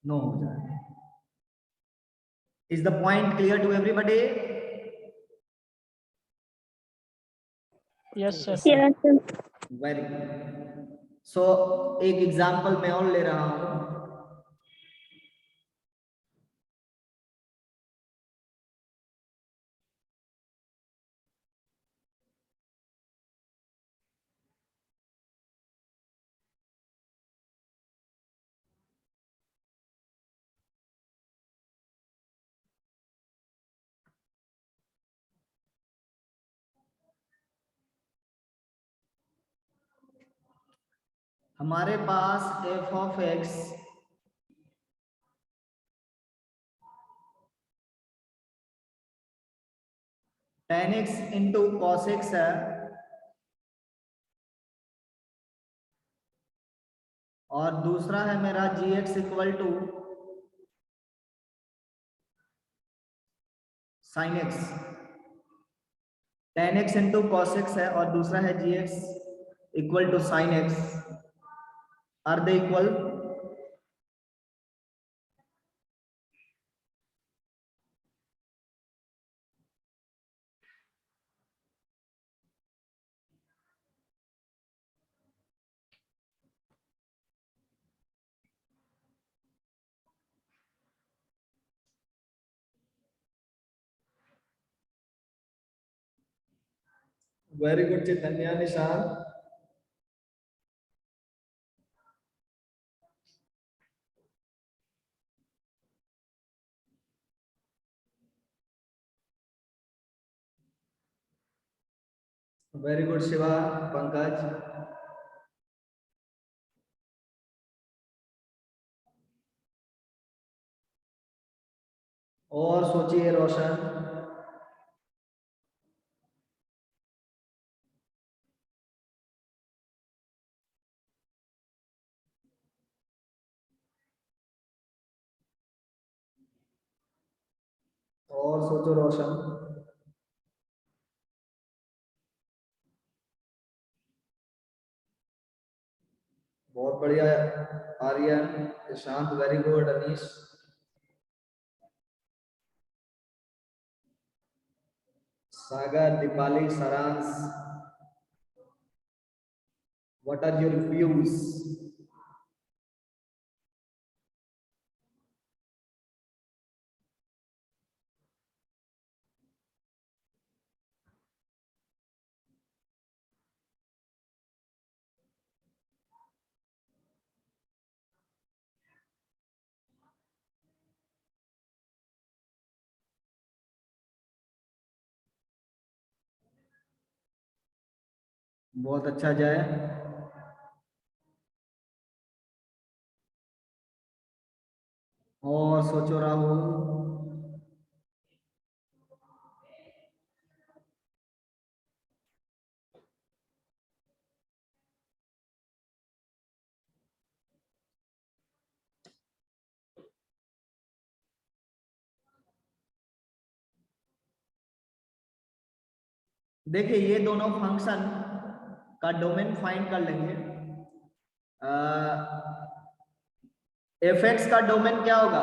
नो हो जाएगा। Is the point clear to everybody? Yes sir. Yes, sir. Very good. So एक एग्जांपल मैं और ले रहा हूं। हमारे पास f of x tan x into cos x है, और दूसरा है मेरा gx equal to sin x। tan x into cos x है और दूसरा है gx equal to sin x। Are they equal? Very good Chaitanya, Nishan. Very good Shiva, Pankaj. और सोचिए रोशन। और सोचो रोशन। बहुत बढ़िया आर्यन, शांत, वेरी गुड अनीश। सागर, दीपाली, सारांश, what are your views? बहुत अच्छा जय। और सोचो राहुल। देखिए ये दोनों फंक्शन का डोमेन फाइंड कर लेंगे। एफ एक्स का डोमेन क्या होगा?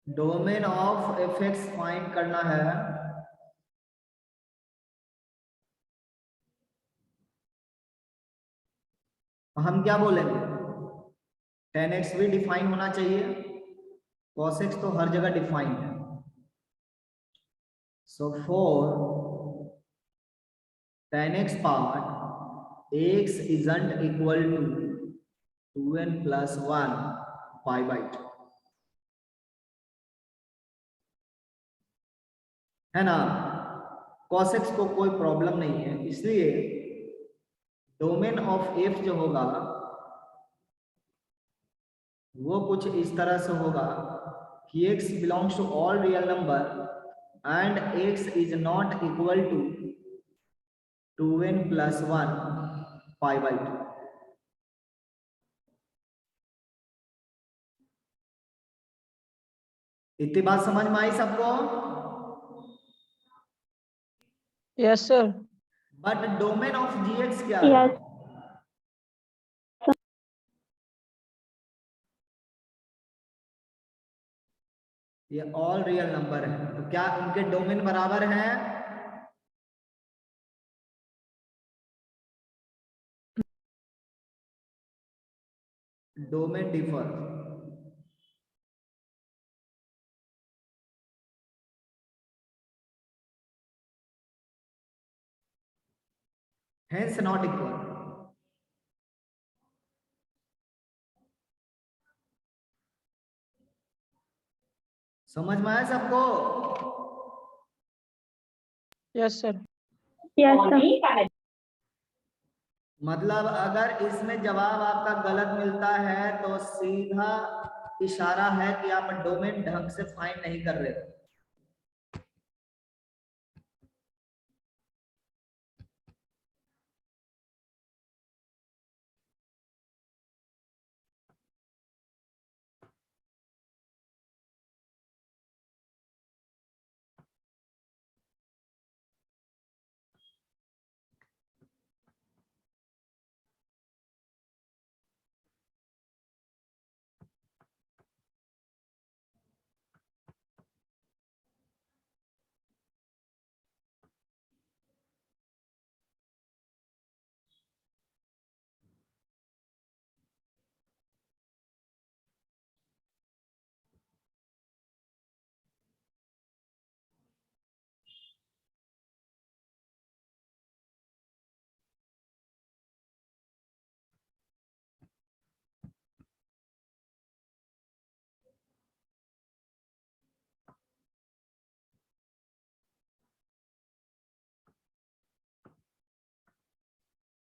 Domain of F x find करना है। हम क्या बोलेंगे? tan x भी डिफाइन होना चाहिए, cos x तो हर जगह डिफाइंड है। So for tan x part x isn't equal to 2n plus 1 pi by 2, है ना? cos x को कोई प्रॉब्लम नहीं है, इसलिए डोमेन ऑफ f जो होगा वो कुछ इस तरह से होगा कि x belongs to all real number and x is not equal to 2n plus 1 pi by 2। इतनी बात समझ में आई सबको? Yes sir. But domain of gx क्या है? Yes. ये ऑल रियल नंबर है, तो क्या इनके डोमेन बराबर हैं? Domain differ. Hence not equal. समझ में आया सबको? Yes sir. Yes, sir. मतलब अगर इसमें जवाब आपका गलत मिलता है तो सीधा इशारा है कि आप डोमेन ढंग से फाइंड नहीं कर रहे हो।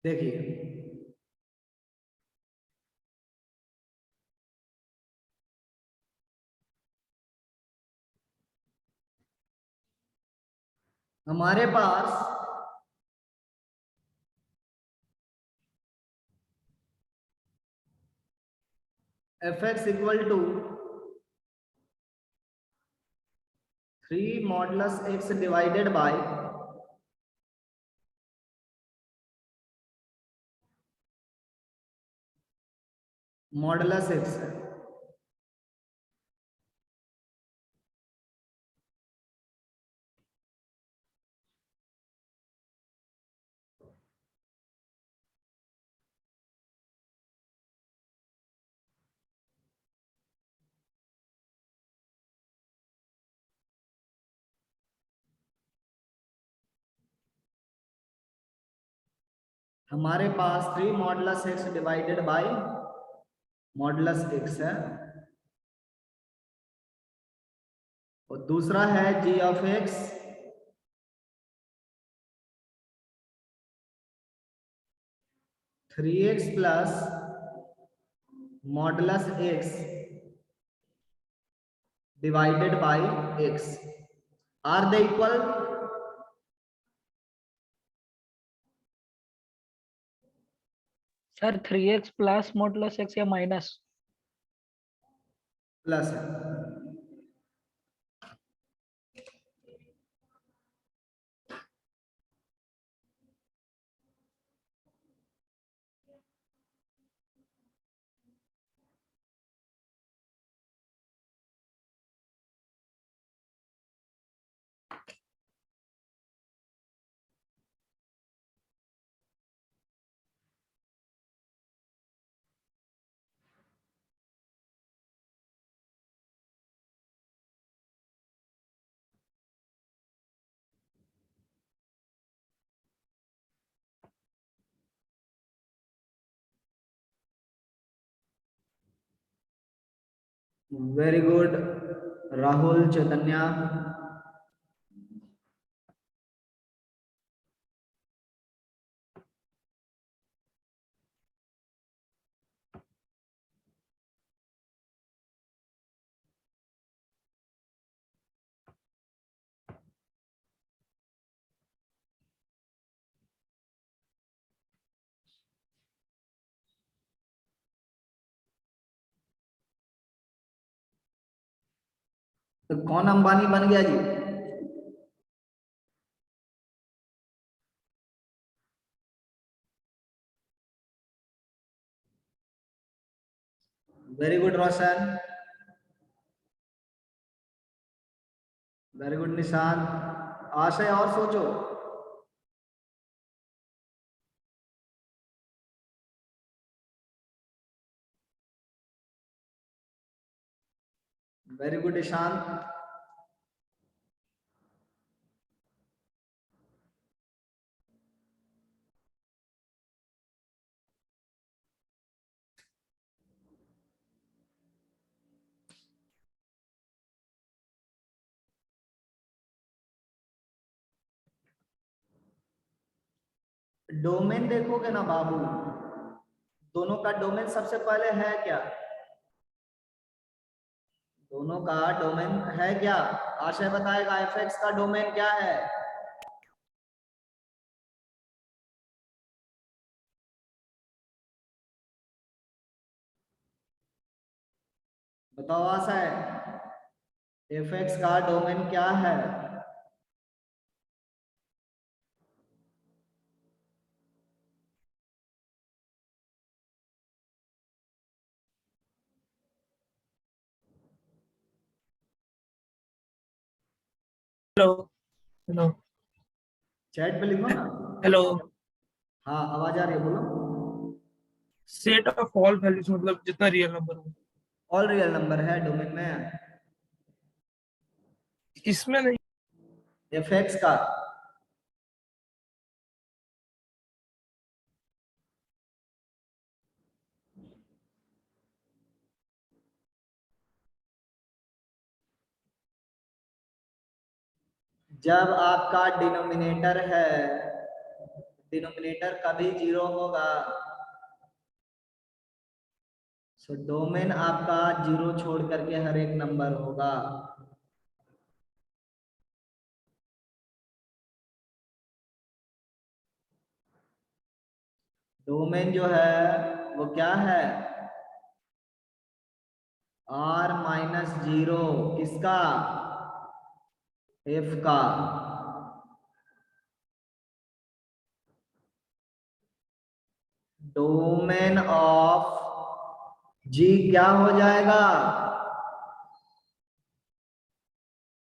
देखिए हमारे पास F X equal to 3 modulus x divided by modulus x है। हमारे पास 3 modulus x divided by modulus x है, और दूसरा है G of x 3x plus modulus x divided by x. Are they equal? Sir 3x plus modulus x या माइनस? प्लस है। Very good Rahul Chaitanya. तो कौन अंबानी बन गया जी? Very good Roshan, very good Nishant. Aashay और सोचो। Very good Ishant. डोमेन देखोगे ना बाबू, दोनों का डोमेन सबसे पहले है क्या? दोनों का डोमेन है क्या? आशय बताएगा एफ का डोमेन क्या है? बताओ आशय, एफ का डोमेन क्या है? हेलो। हेलो। चैट पे लिखो ना। हेलो। हाँ आवाज आ रही है, बोलो। सेट ऑफ ऑल वैल्यूज मतलब जितना रियल नंबर हो। ऑल रियल नंबर है डोमेन में। इसमें नहीं। एफ का जब आपका डिनोमिनेटर है, डिनोमिनेटर कभी 0 होगा, सो डोमेन आपका 0 छोड़ करके हर एक नंबर होगा। डोमेन जो है वो क्या है? R-0 किसका? एफ का। डोमेन ऑफ जी क्या हो जाएगा?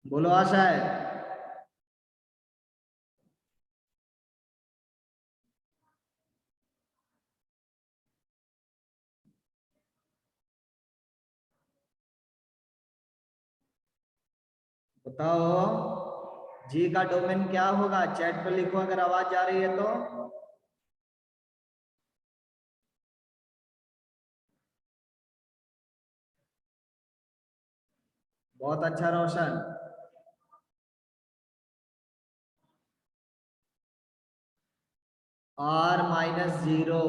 बोलो आशय। बताओ जी का डोमेन क्या होगा? चैट पर लिखो अगर आवाज जा रही है तो। बहुत अच्छा रोशन। R-0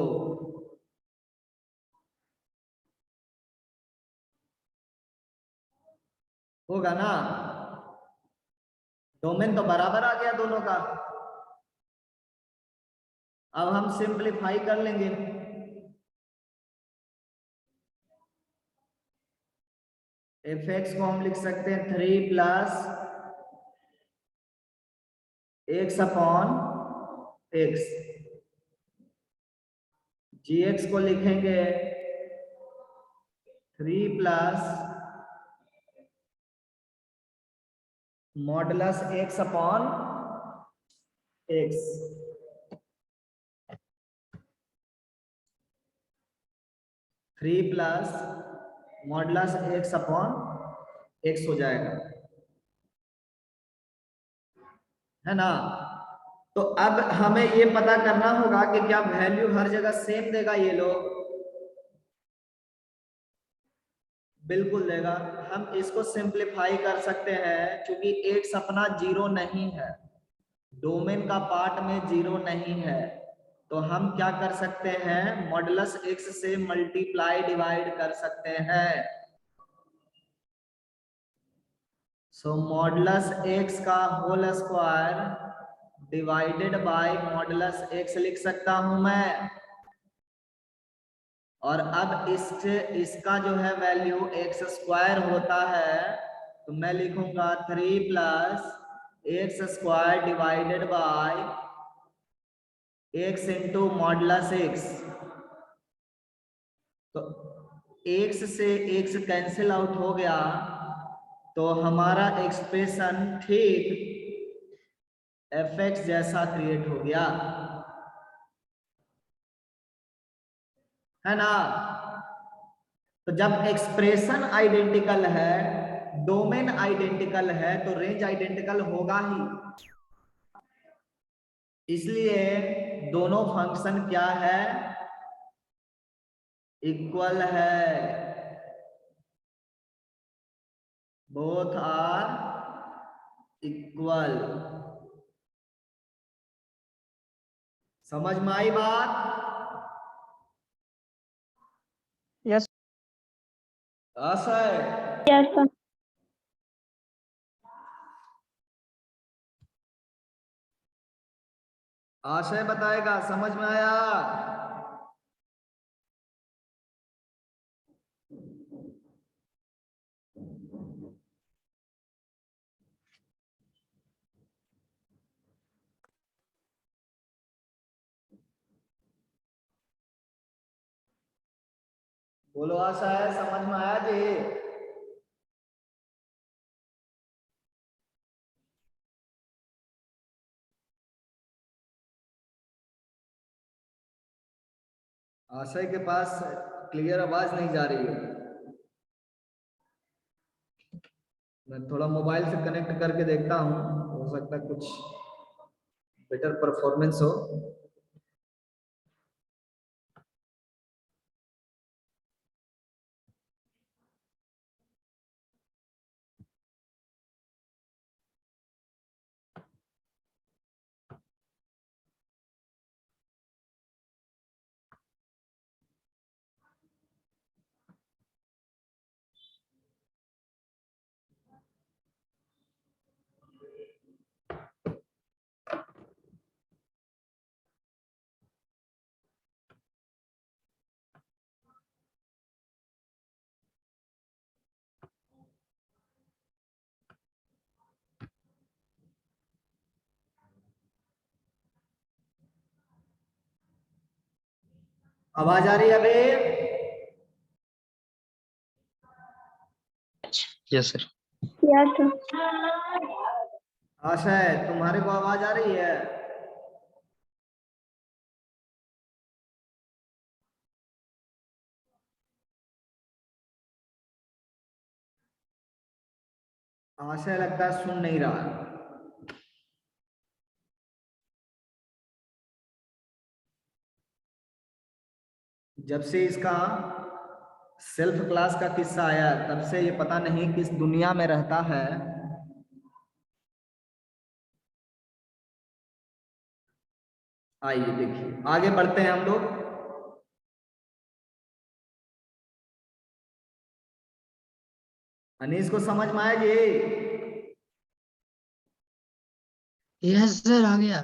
होगा ना? डोमेन तो बराबर आ गया दोनों का। अब हम सिंपलीफाई कर लेंगे। एफ एक्स को हम लिख सकते हैं 3 प्लस एक्स अपॉन एक्स। जी एक्स को लिखेंगे 3 plus modulus x upon x. 3 plus modulus x upon x हो जाएगा, है ना? तो अब हमें ये पता करना होगा कि क्या वैल्यू हर जगह सेम देगा ये लोग? बिल्कुल देगा। हम इसको सिंपलीफाई कर सकते हैं, क्योंकि एक्स अपना जीरो नहीं है, डोमेन का पार्ट में जीरो नहीं है, तो हम क्या कर सकते हैं? मॉडुलस एक्स से मल्टीप्लाई डिवाइड कर सकते हैं। सो मॉडुलस एक्स का whole square divided by modulus x लिख सकता हूं मैं। और अब इससे इसका जो है वैल्यू एक्स स्क्वायर होता है, तो मैं लिखूंगा 3 plus x square divided by x into modulus x. तो एक्स से एक्स कैंसिल आउट हो गया, तो हमारा एक्सप्रेशन ठीक एफ एक्स जैसा क्रिएट हो गया, है ना? तो जब एक्सप्रेशन आइडेंटिकल है, डोमेन आइडेंटिकल है, तो रेंज आइडेंटिकल होगा ही। इसलिए दोनों फंक्शन क्या है? इक्वल है। Both are equal. समझ में आई बात? Yes Ashay. Yes sir. Ashay बताएगा समझ में आया? बोलो आशय, समझ में आया जी? आशय के पास क्लियर आवाज नहीं जा रही है। मैं थोड़ा मोबाइल से कनेक्ट करके देखता हूँ, हो सकता है कुछ बेटर परफॉर्मेंस हो। आवाज आ रही है अभी? Yes sir. Yes sir. आशय, तुम्हारे को आवाज आ रही है? आशय लगता है सुन नहीं रहा। जब से इसका सेल्फ क्लास का किस्सा आया तब से ये पता नहीं किस दुनिया में रहता है। आइए देखिए, आगे बढ़ते हैं हम लोग। अनीस को समझ में आया ये? यस सर, आ गया।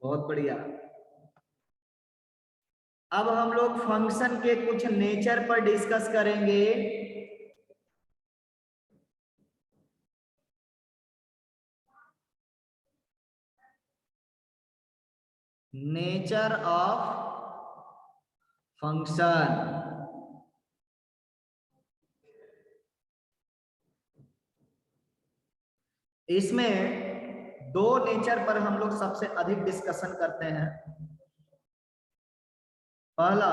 बहुत बढ़िया। अब हम लोग फंक्शन के कुछ नेचर पर डिस्कस करेंगे। Nature of function. इसमें दो नेचर पर हम लोग सबसे अधिक डिस्कशन करते हैं। पहला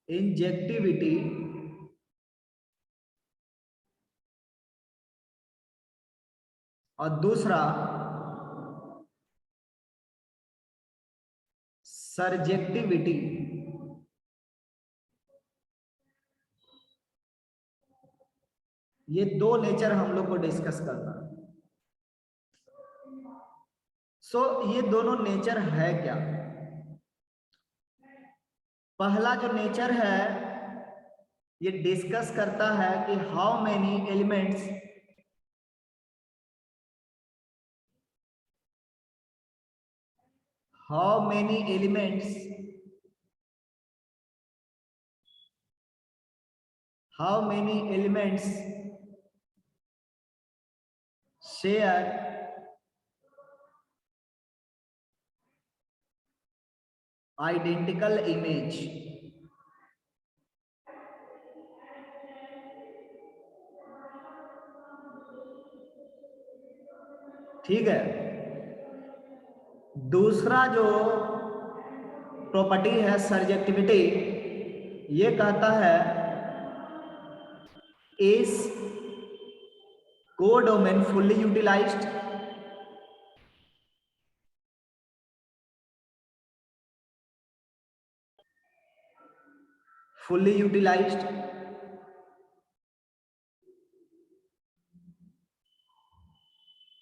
इंजेक्टिविटी और दूसरा सर्जेक्टिविटी। ये दो नेचर हम लोग को डिस्कस करना है। ये दोनों नेचर है क्या? पहला जो नेचर है ये डिस्कस करता है कि how many elements share identical image। ठीक है। दूसरा जो प्रॉपर्टी है सर्जेक्टिविटी, ये कहता है इज कोडोमेन फुल्ली यूटिलाइज्ड,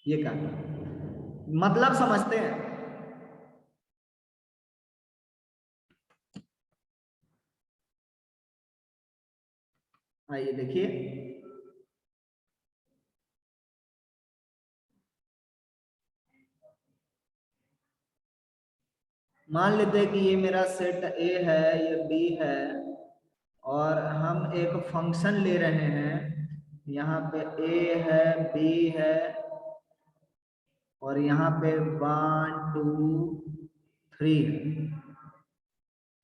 ये कहता है। मतलब समझते हैं। आइए देखिए, मान लेते हैं कि ये मेरा सेट ए है, ये बी है, और हम एक फंक्शन ले रहे हैं। यहाँ पे ए है, बी है, और यहाँ पे 1 2 3 है।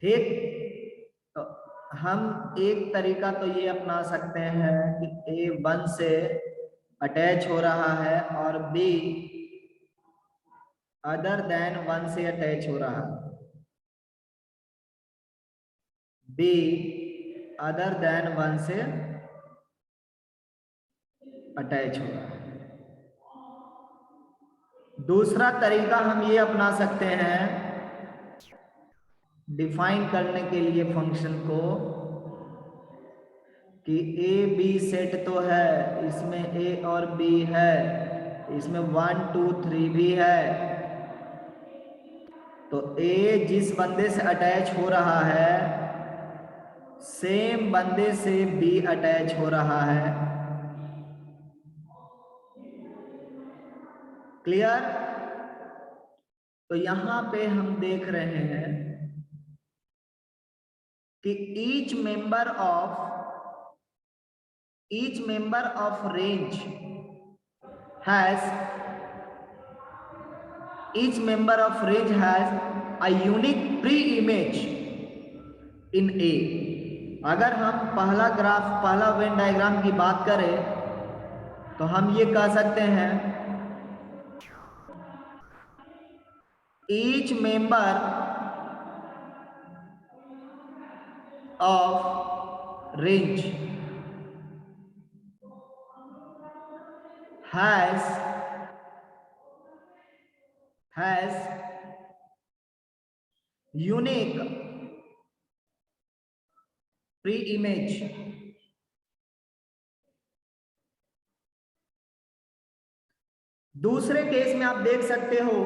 ठीक, तो हम एक तरीका तो ये अपना सकते हैं कि ए 1 से अटैच हो रहा है और बी अदर देन 1 से अटैच हो रहा है। बी अदर देन 1 से अटैच हो रहा है। दूसरा तरीका हम ये अपना सकते हैं डिफाइन करने के लिए फंक्शन को कि ए बी सेट तो है, इसमें ए और बी है, इसमें 1 2 3 भी है। तो ए जिस बंदे से अटैच हो रहा है सेम बंदे से बी अटैच हो रहा है। क्लियर? तो यहां पे हम देख रहे हैं कि each member of range has a unique pre-image इन ए। अगर हम पहला वेन डायग्राम की बात करें तो हम ये कह सकते हैं each member of range has unique pre-image दूसरे केस में आप देख सकते हो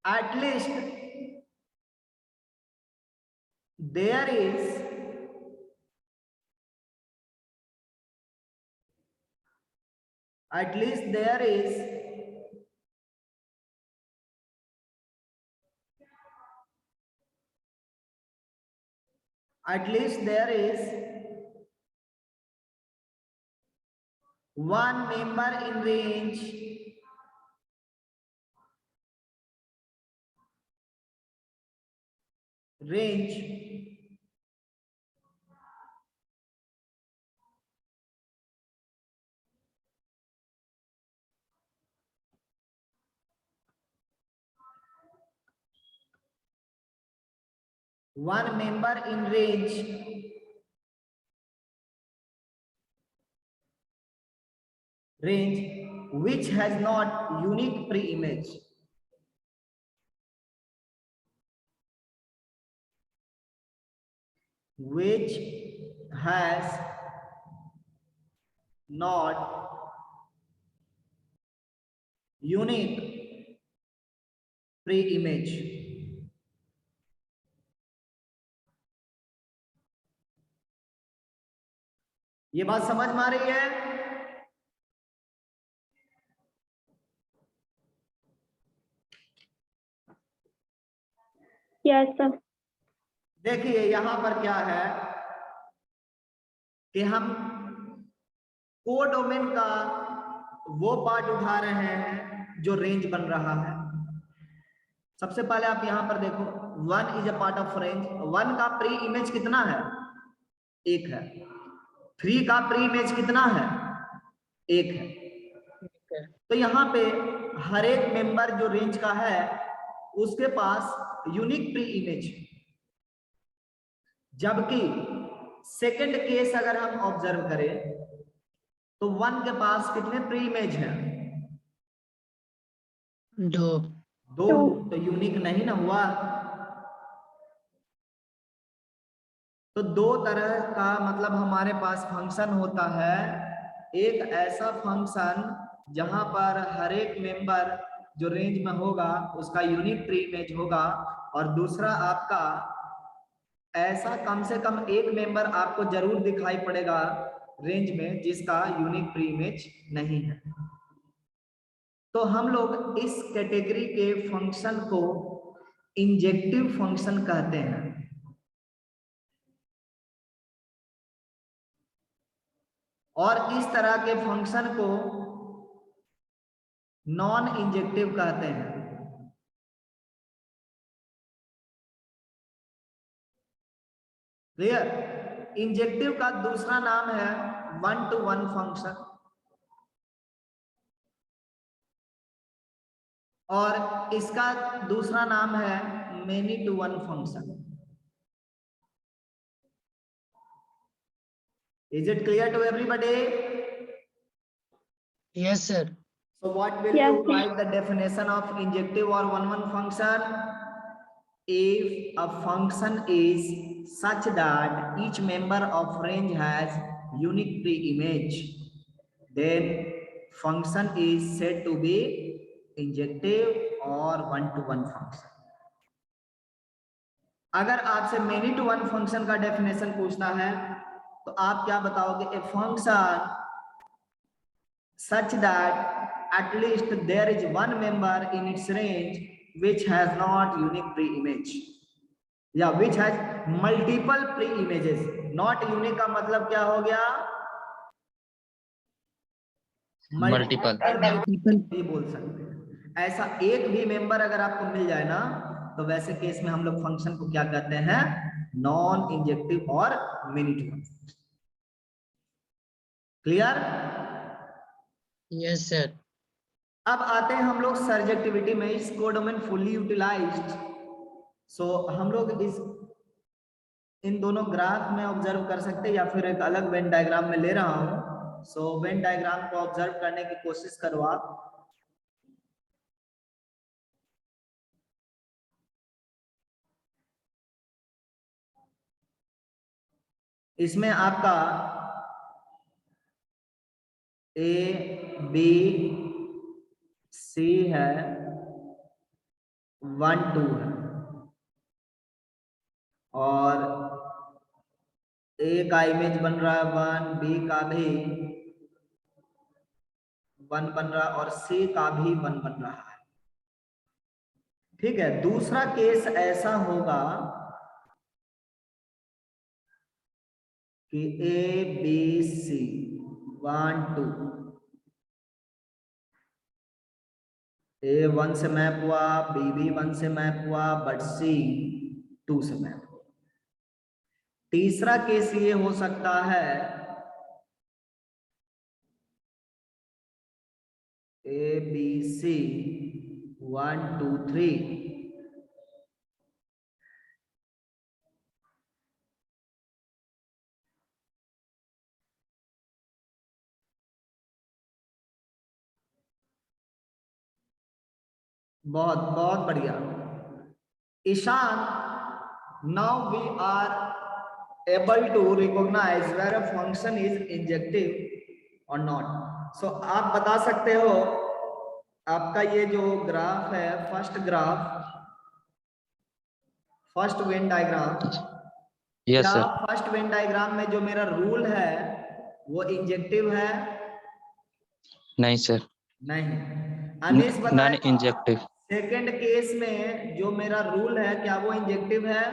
at least there is one member in range range which has not unique pre-image. Which has not unique pre-image. ये बात समझ में आ रही है? Yes sir. देखिए यहां पर क्या है कि हम कोडोमेन का वो पार्ट उठा रहे हैं जो रेंज बन रहा है। सबसे पहले आप यहां पर देखो 1 is a part of range. 1 का प्री इमेज कितना है? 1 है। 3 का प्री इमेज कितना है? 1 है। तो यहाँ पे हर एक मेंबर जो रेंज का है उसके पास यूनिक प्री इमेज, जबकि सेकंड केस अगर हम ऑब्जर्व करें तो 1 के पास कितने प्री इमेज हैं? 2। तो यूनिक नहीं ना हुआ। तो 2 तरह का मतलब हमारे पास फंक्शन होता है। एक ऐसा फंक्शन जहां पर हर एक मेंबर जो रेंज में होगा उसका यूनिक प्री इमेज होगा, और दूसरा आपका ऐसा कम से कम एक मेंबर आपको जरूर दिखाई पड़ेगा रेंज में जिसका यूनिक प्री इमेज नहीं है। तो हम लोग इस कैटेगरी के फंक्शन को इंजेक्टिव फंक्शन कहते हैं। और इस तरह के फंक्शन को नॉन इंजेक्टिव कहते हैं। क्लियर? इंजेक्टिव का दूसरा नाम है 1-to-1 फंक्शन, और इसका दूसरा नाम है many to one function. Is it clear to everybody? Yes, sir. So what will Yes, you sir. write the definition of injective or 1-1 function? If a function is such that each member of range has unique pre-image, then function is said to be injective or 1-to-1 function. अगर आपसे many to one function का definition पूछना है तो आप क्या बताओगे? A function such that at least there is one member in its range which has not unique pre-image, या which has multiple pre-images. Not unique का मतलब क्या हो गया? Multiple. ये बोल सकते हैं। ऐसा एक भी मेंबर अगर आपको मिल जाए ना तो वैसे केस में हम लोग फंक्शन को क्या कहते हैं, नॉन इंजेक्टिव और minute one. Clear? Yes sir. अब आते हैं हम लोग सर्जेक्टिविटी में। इस कोडोमेन फुल्ली यूटिलाइज्ड। सो हम लोग इस इन दोनों ग्राफ में ऑब्जर्व कर सकते हैं, या फिर एक अलग वेन डायग्राम में ले रहा हूं। सो वेन डायग्राम को ऑब्जर्व करने की कोशिश करो आप। इसमें आपका ए बी सी है, 1 2 है, और ए का इमेज बन रहा है 1, बी का भी 1 बन रहा है, और सी का भी 1 बन रहा है। ठीक है। दूसरा केस ऐसा होगा कि ए बी सी 1 2, ए 1 से मैप हुआ, बी भी 1 से मैप हुआ, बट सी 2 से मैप हुआ। तीसरा केस ये हो सकता है ए बी सी 1 2 3, बहुत बहुत बढ़िया Ishan. now we are able to recognize whether a function is injective or not. so आप बता सकते हो, आपका ये जो ग्राफ है, फर्स्ट वेन डायग्राम, यस क्या सर। फर्स्ट वेन डायग्राम में जो मेरा रूल है वो इंजेक्टिव है? नहीं सर, नहीं। अनीस नॉन बताएगा, इंजेक्टिव। सेकंड केस में जो मेरा रूल है क्या वो इंजेक्टिव है?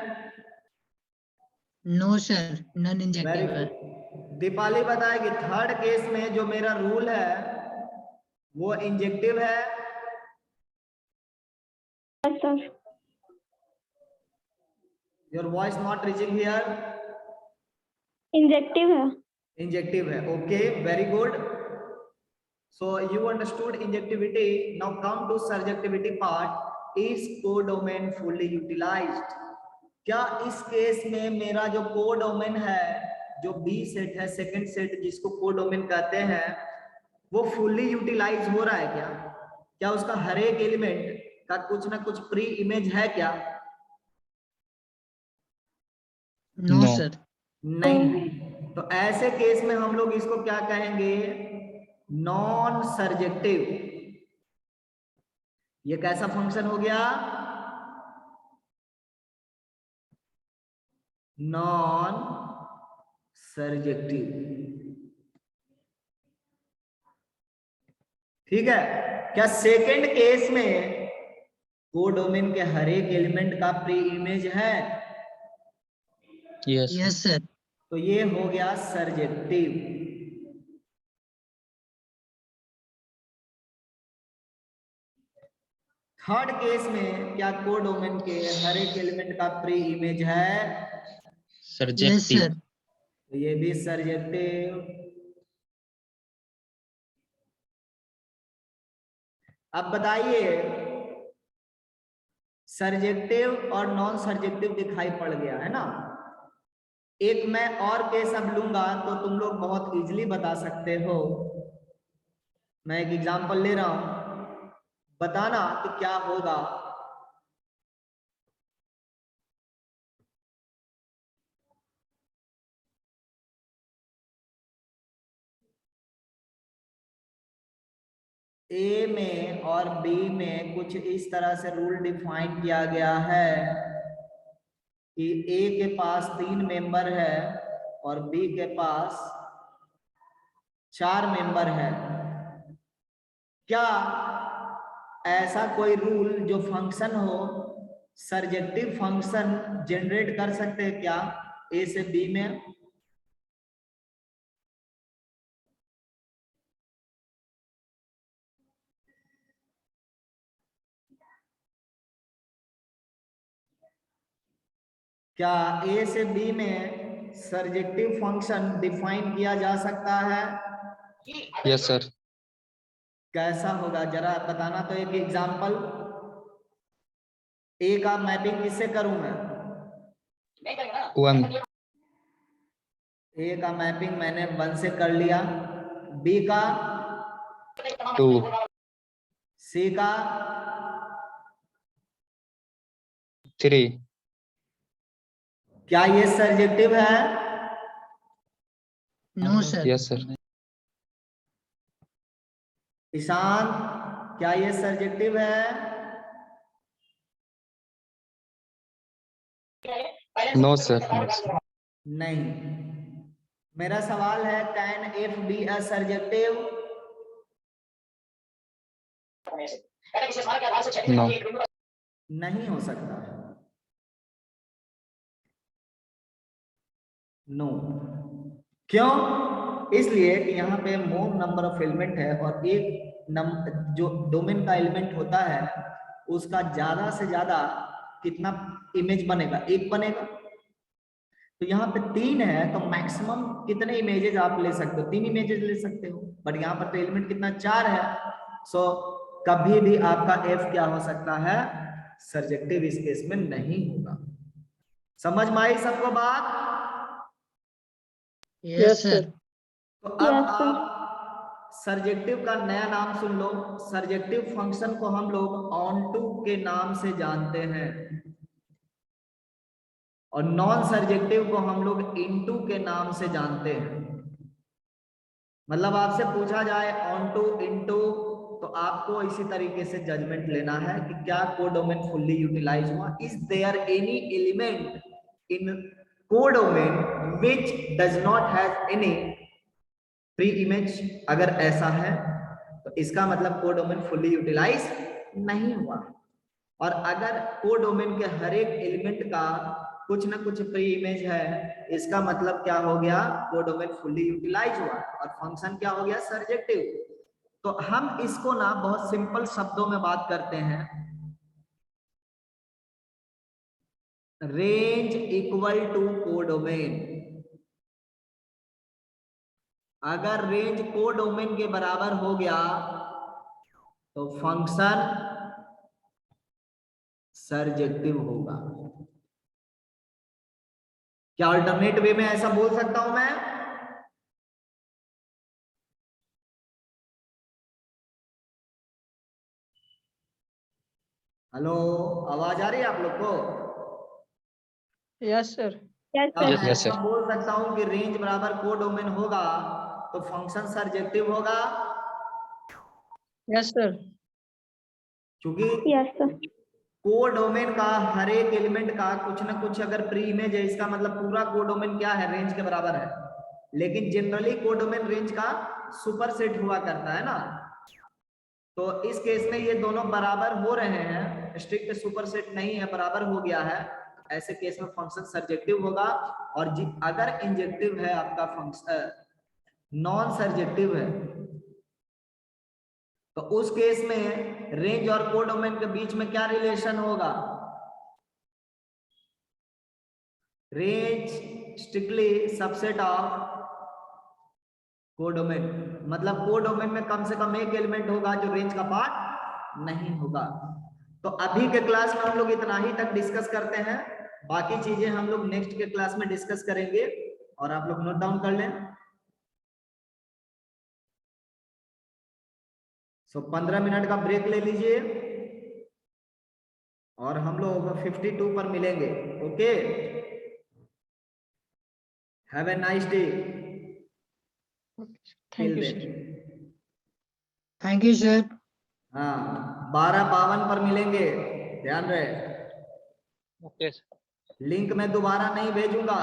No sir, non very injective है। गुड। दीपाली बताएगी, थर्ड केस में जो मेरा रूल है वो इंजेक्टिव है? Yes, sir. Your voice not reaching here. Injective है। इंजेक्टिव है। Okay, very good. so you understood injectivity. now come to surjectivity part. is codomain fully utilized? क्या इस केस में मेरा जो कोडोमेन है, जो बी सेट है, सेकंड सेट जिसको कोडोमेन कहते हैं, वो फुल्ली यूटिलाइज हो रहा है क्या? क्या उसका हर एक एलिमेंट का कुछ ना कुछ प्री इमेज है क्या? No no. सर। नहीं। तो ऐसे केस में हम लोग इसको क्या कहेंगे? Non surjective. ये कैसा फंक्शन हो गया? Non surjective. ठीक है। क्या सेकंड केस में कोडोमेन के हर एक एलिमेंट का प्री इमेज है? Yes yes sir. तो ये हो गया सर्जेक्टिव। थर्ड केस में क्या कोडोमेन के हर एक एलिमेंट का प्री इमेज है? Yes surjective. सर। तो ये भी सर्जेक्टिव। अब बताइए, सर्जेक्टिव और नॉन सर्जेक्टिव दिखाई पड़ गया है ना। एक मैं और केस अब लूंगा तो तुम लोग बहुत इजीली बता सकते हो। मैं एक एग्जांपल ले रहा हूं, बताना कि क्या होगा। ए में और बी में कुछ इस तरह से रूल डिफाइन किया गया है कि ए के पास 3 मेंबर है और बी के पास 4 मेंबर है। क्या ऐसा कोई रूल जो फंक्शन हो, सर्जेक्टिव फंक्शन जनरेट कर सकते हैं क्या ए से बी में? क्या ए से बी में सर्जेक्टिव फंक्शन डिफाइन किया जा सकता है? Yes sir. कैसा होगा जरा बताना तो एक एग्जांपल। ए का मैपिंग किससे करूं मैं? 1 ए का मैपिंग मैंने 1 से कर लिया, बी का 2 सी का 3 क्या ये सर्जेक्टिव है? No, sir. Yes sir. Ishan क्या ये सर्जेक्टिव है? No sir. नहीं। मेरा सवाल है can f be a surjective? No. नहीं हो सकता। नो। क्यों? इसलिए कि यहाँ पे मोर नंबर ऑफ एलिमेंट है और एक जो डोमेन का एलिमेंट होता है उसका ज्यादा से ज्यादा कितना इमेज बनेगा? एक बनेगा। तो यहाँ पे 3 है तो मैक्सिमम कितने इमेजेस आप ले सकते हो? 3 इमेजेस ले सकते हो, बट यहाँ पर तो एलिमेंट कितना 4 है। सो कभी भी आपका एफ क्या हो सकता है? सर्जेक्टिव इस केस में नहीं होगा। समझ में आई सबको बात? Yes, sir. तो अब Yes, sir. आप सर्जेक्टिव का नया नाम सुन लो। सर्जेक्टिव फंक्शन को हम लोग ऑन टू के नाम से जानते हैं और नॉन सर्जेक्टिव को हम लोग इनटू के नाम से जानते हैं। मतलब आपसे पूछा जाए ऑन टू इनटू तो आपको इसी तरीके से जजमेंट लेना है कि क्या कोडोमेन फुल्ली यूटिलाइज हुआ। Is there any element in codomain which does not have any pre image? अगर ऐसा है तो इसका मतलब कोडोमेन फुल्ली यूटिलाइज नहीं हुआ। और अगर कोडोमेन के हर एक एलिमेंट का कुछ ना कुछ प्री इमेज है, इसका मतलब क्या हो गया? कोडोमेन फुल्ली यूटिलाइज हुआ और फंक्शन क्या हो गया? सर्जेक्टिव। तो हम इसको ना बहुत सिंपल शब्दों में बात करते हैं। Range equal to codomain. अगर रेंज कोडोमेन के बराबर हो गया तो फंक्शन सर्जेक्टिव होगा। क्या अल्टरनेट वे में ऐसा बोल सकता हूं मैं? हेलो, आवाज आ रही है आप लोग को? Yes sir. Yes, क्या sir. मैं Yes, sir. ऐसा बोल सकता हूं कि रेंज बराबर कोडोमेन होगा तो फंक्शन सर्जेक्टिव होगा? Yes sir. क्योंकि Yes, sir. कोडोमेन का हर एक एलिमेंट का कुछ ना कुछ अगर प्री इमेज है, इसका मतलब पूरा कोडोमेन क्या है? रेंज के बराबर है। लेकिन जनरली कोडोमेन रेंज का सुपरसेट हुआ करता है ना। तो इस केस में ये दोनों बराबर हो रहे हैं, स्ट्रिक्ट सुपरसेट नहीं है, बराबर हो गया है। ऐसे केस में फंक्शन सर्जेक्टिव होगा। और अगर इंजेक्टिव है आपका फंक्शन, नॉन सर्जेक्टिव है, तो उस केस में रेंज और कोडोमेन के बीच में क्या रिलेशन होगा? Range strictly subset of codomain. मतलब कोडोमेन में कम से कम एक एलिमेंट होगा जो रेंज का पार्ट नहीं होगा। तो अभी के क्लास में हम लोग इतना ही तक डिस्कस करते हैं, बाकी चीजें हम लोग नेक्स्ट के क्लास में डिस्कस करेंगे। और आप लोग नोट डाउन कर लें। सो 15 मिनट का ब्रेक ले लीजिए और हम लोग 52 पर मिलेंगे। Okay, have a nice day. Thank you sir. Thank you, sir. हाँ, 12:52 पर मिलेंगे, ध्यान रहे। ओके। लिंक मैं दोबारा नहीं भेजूंगा।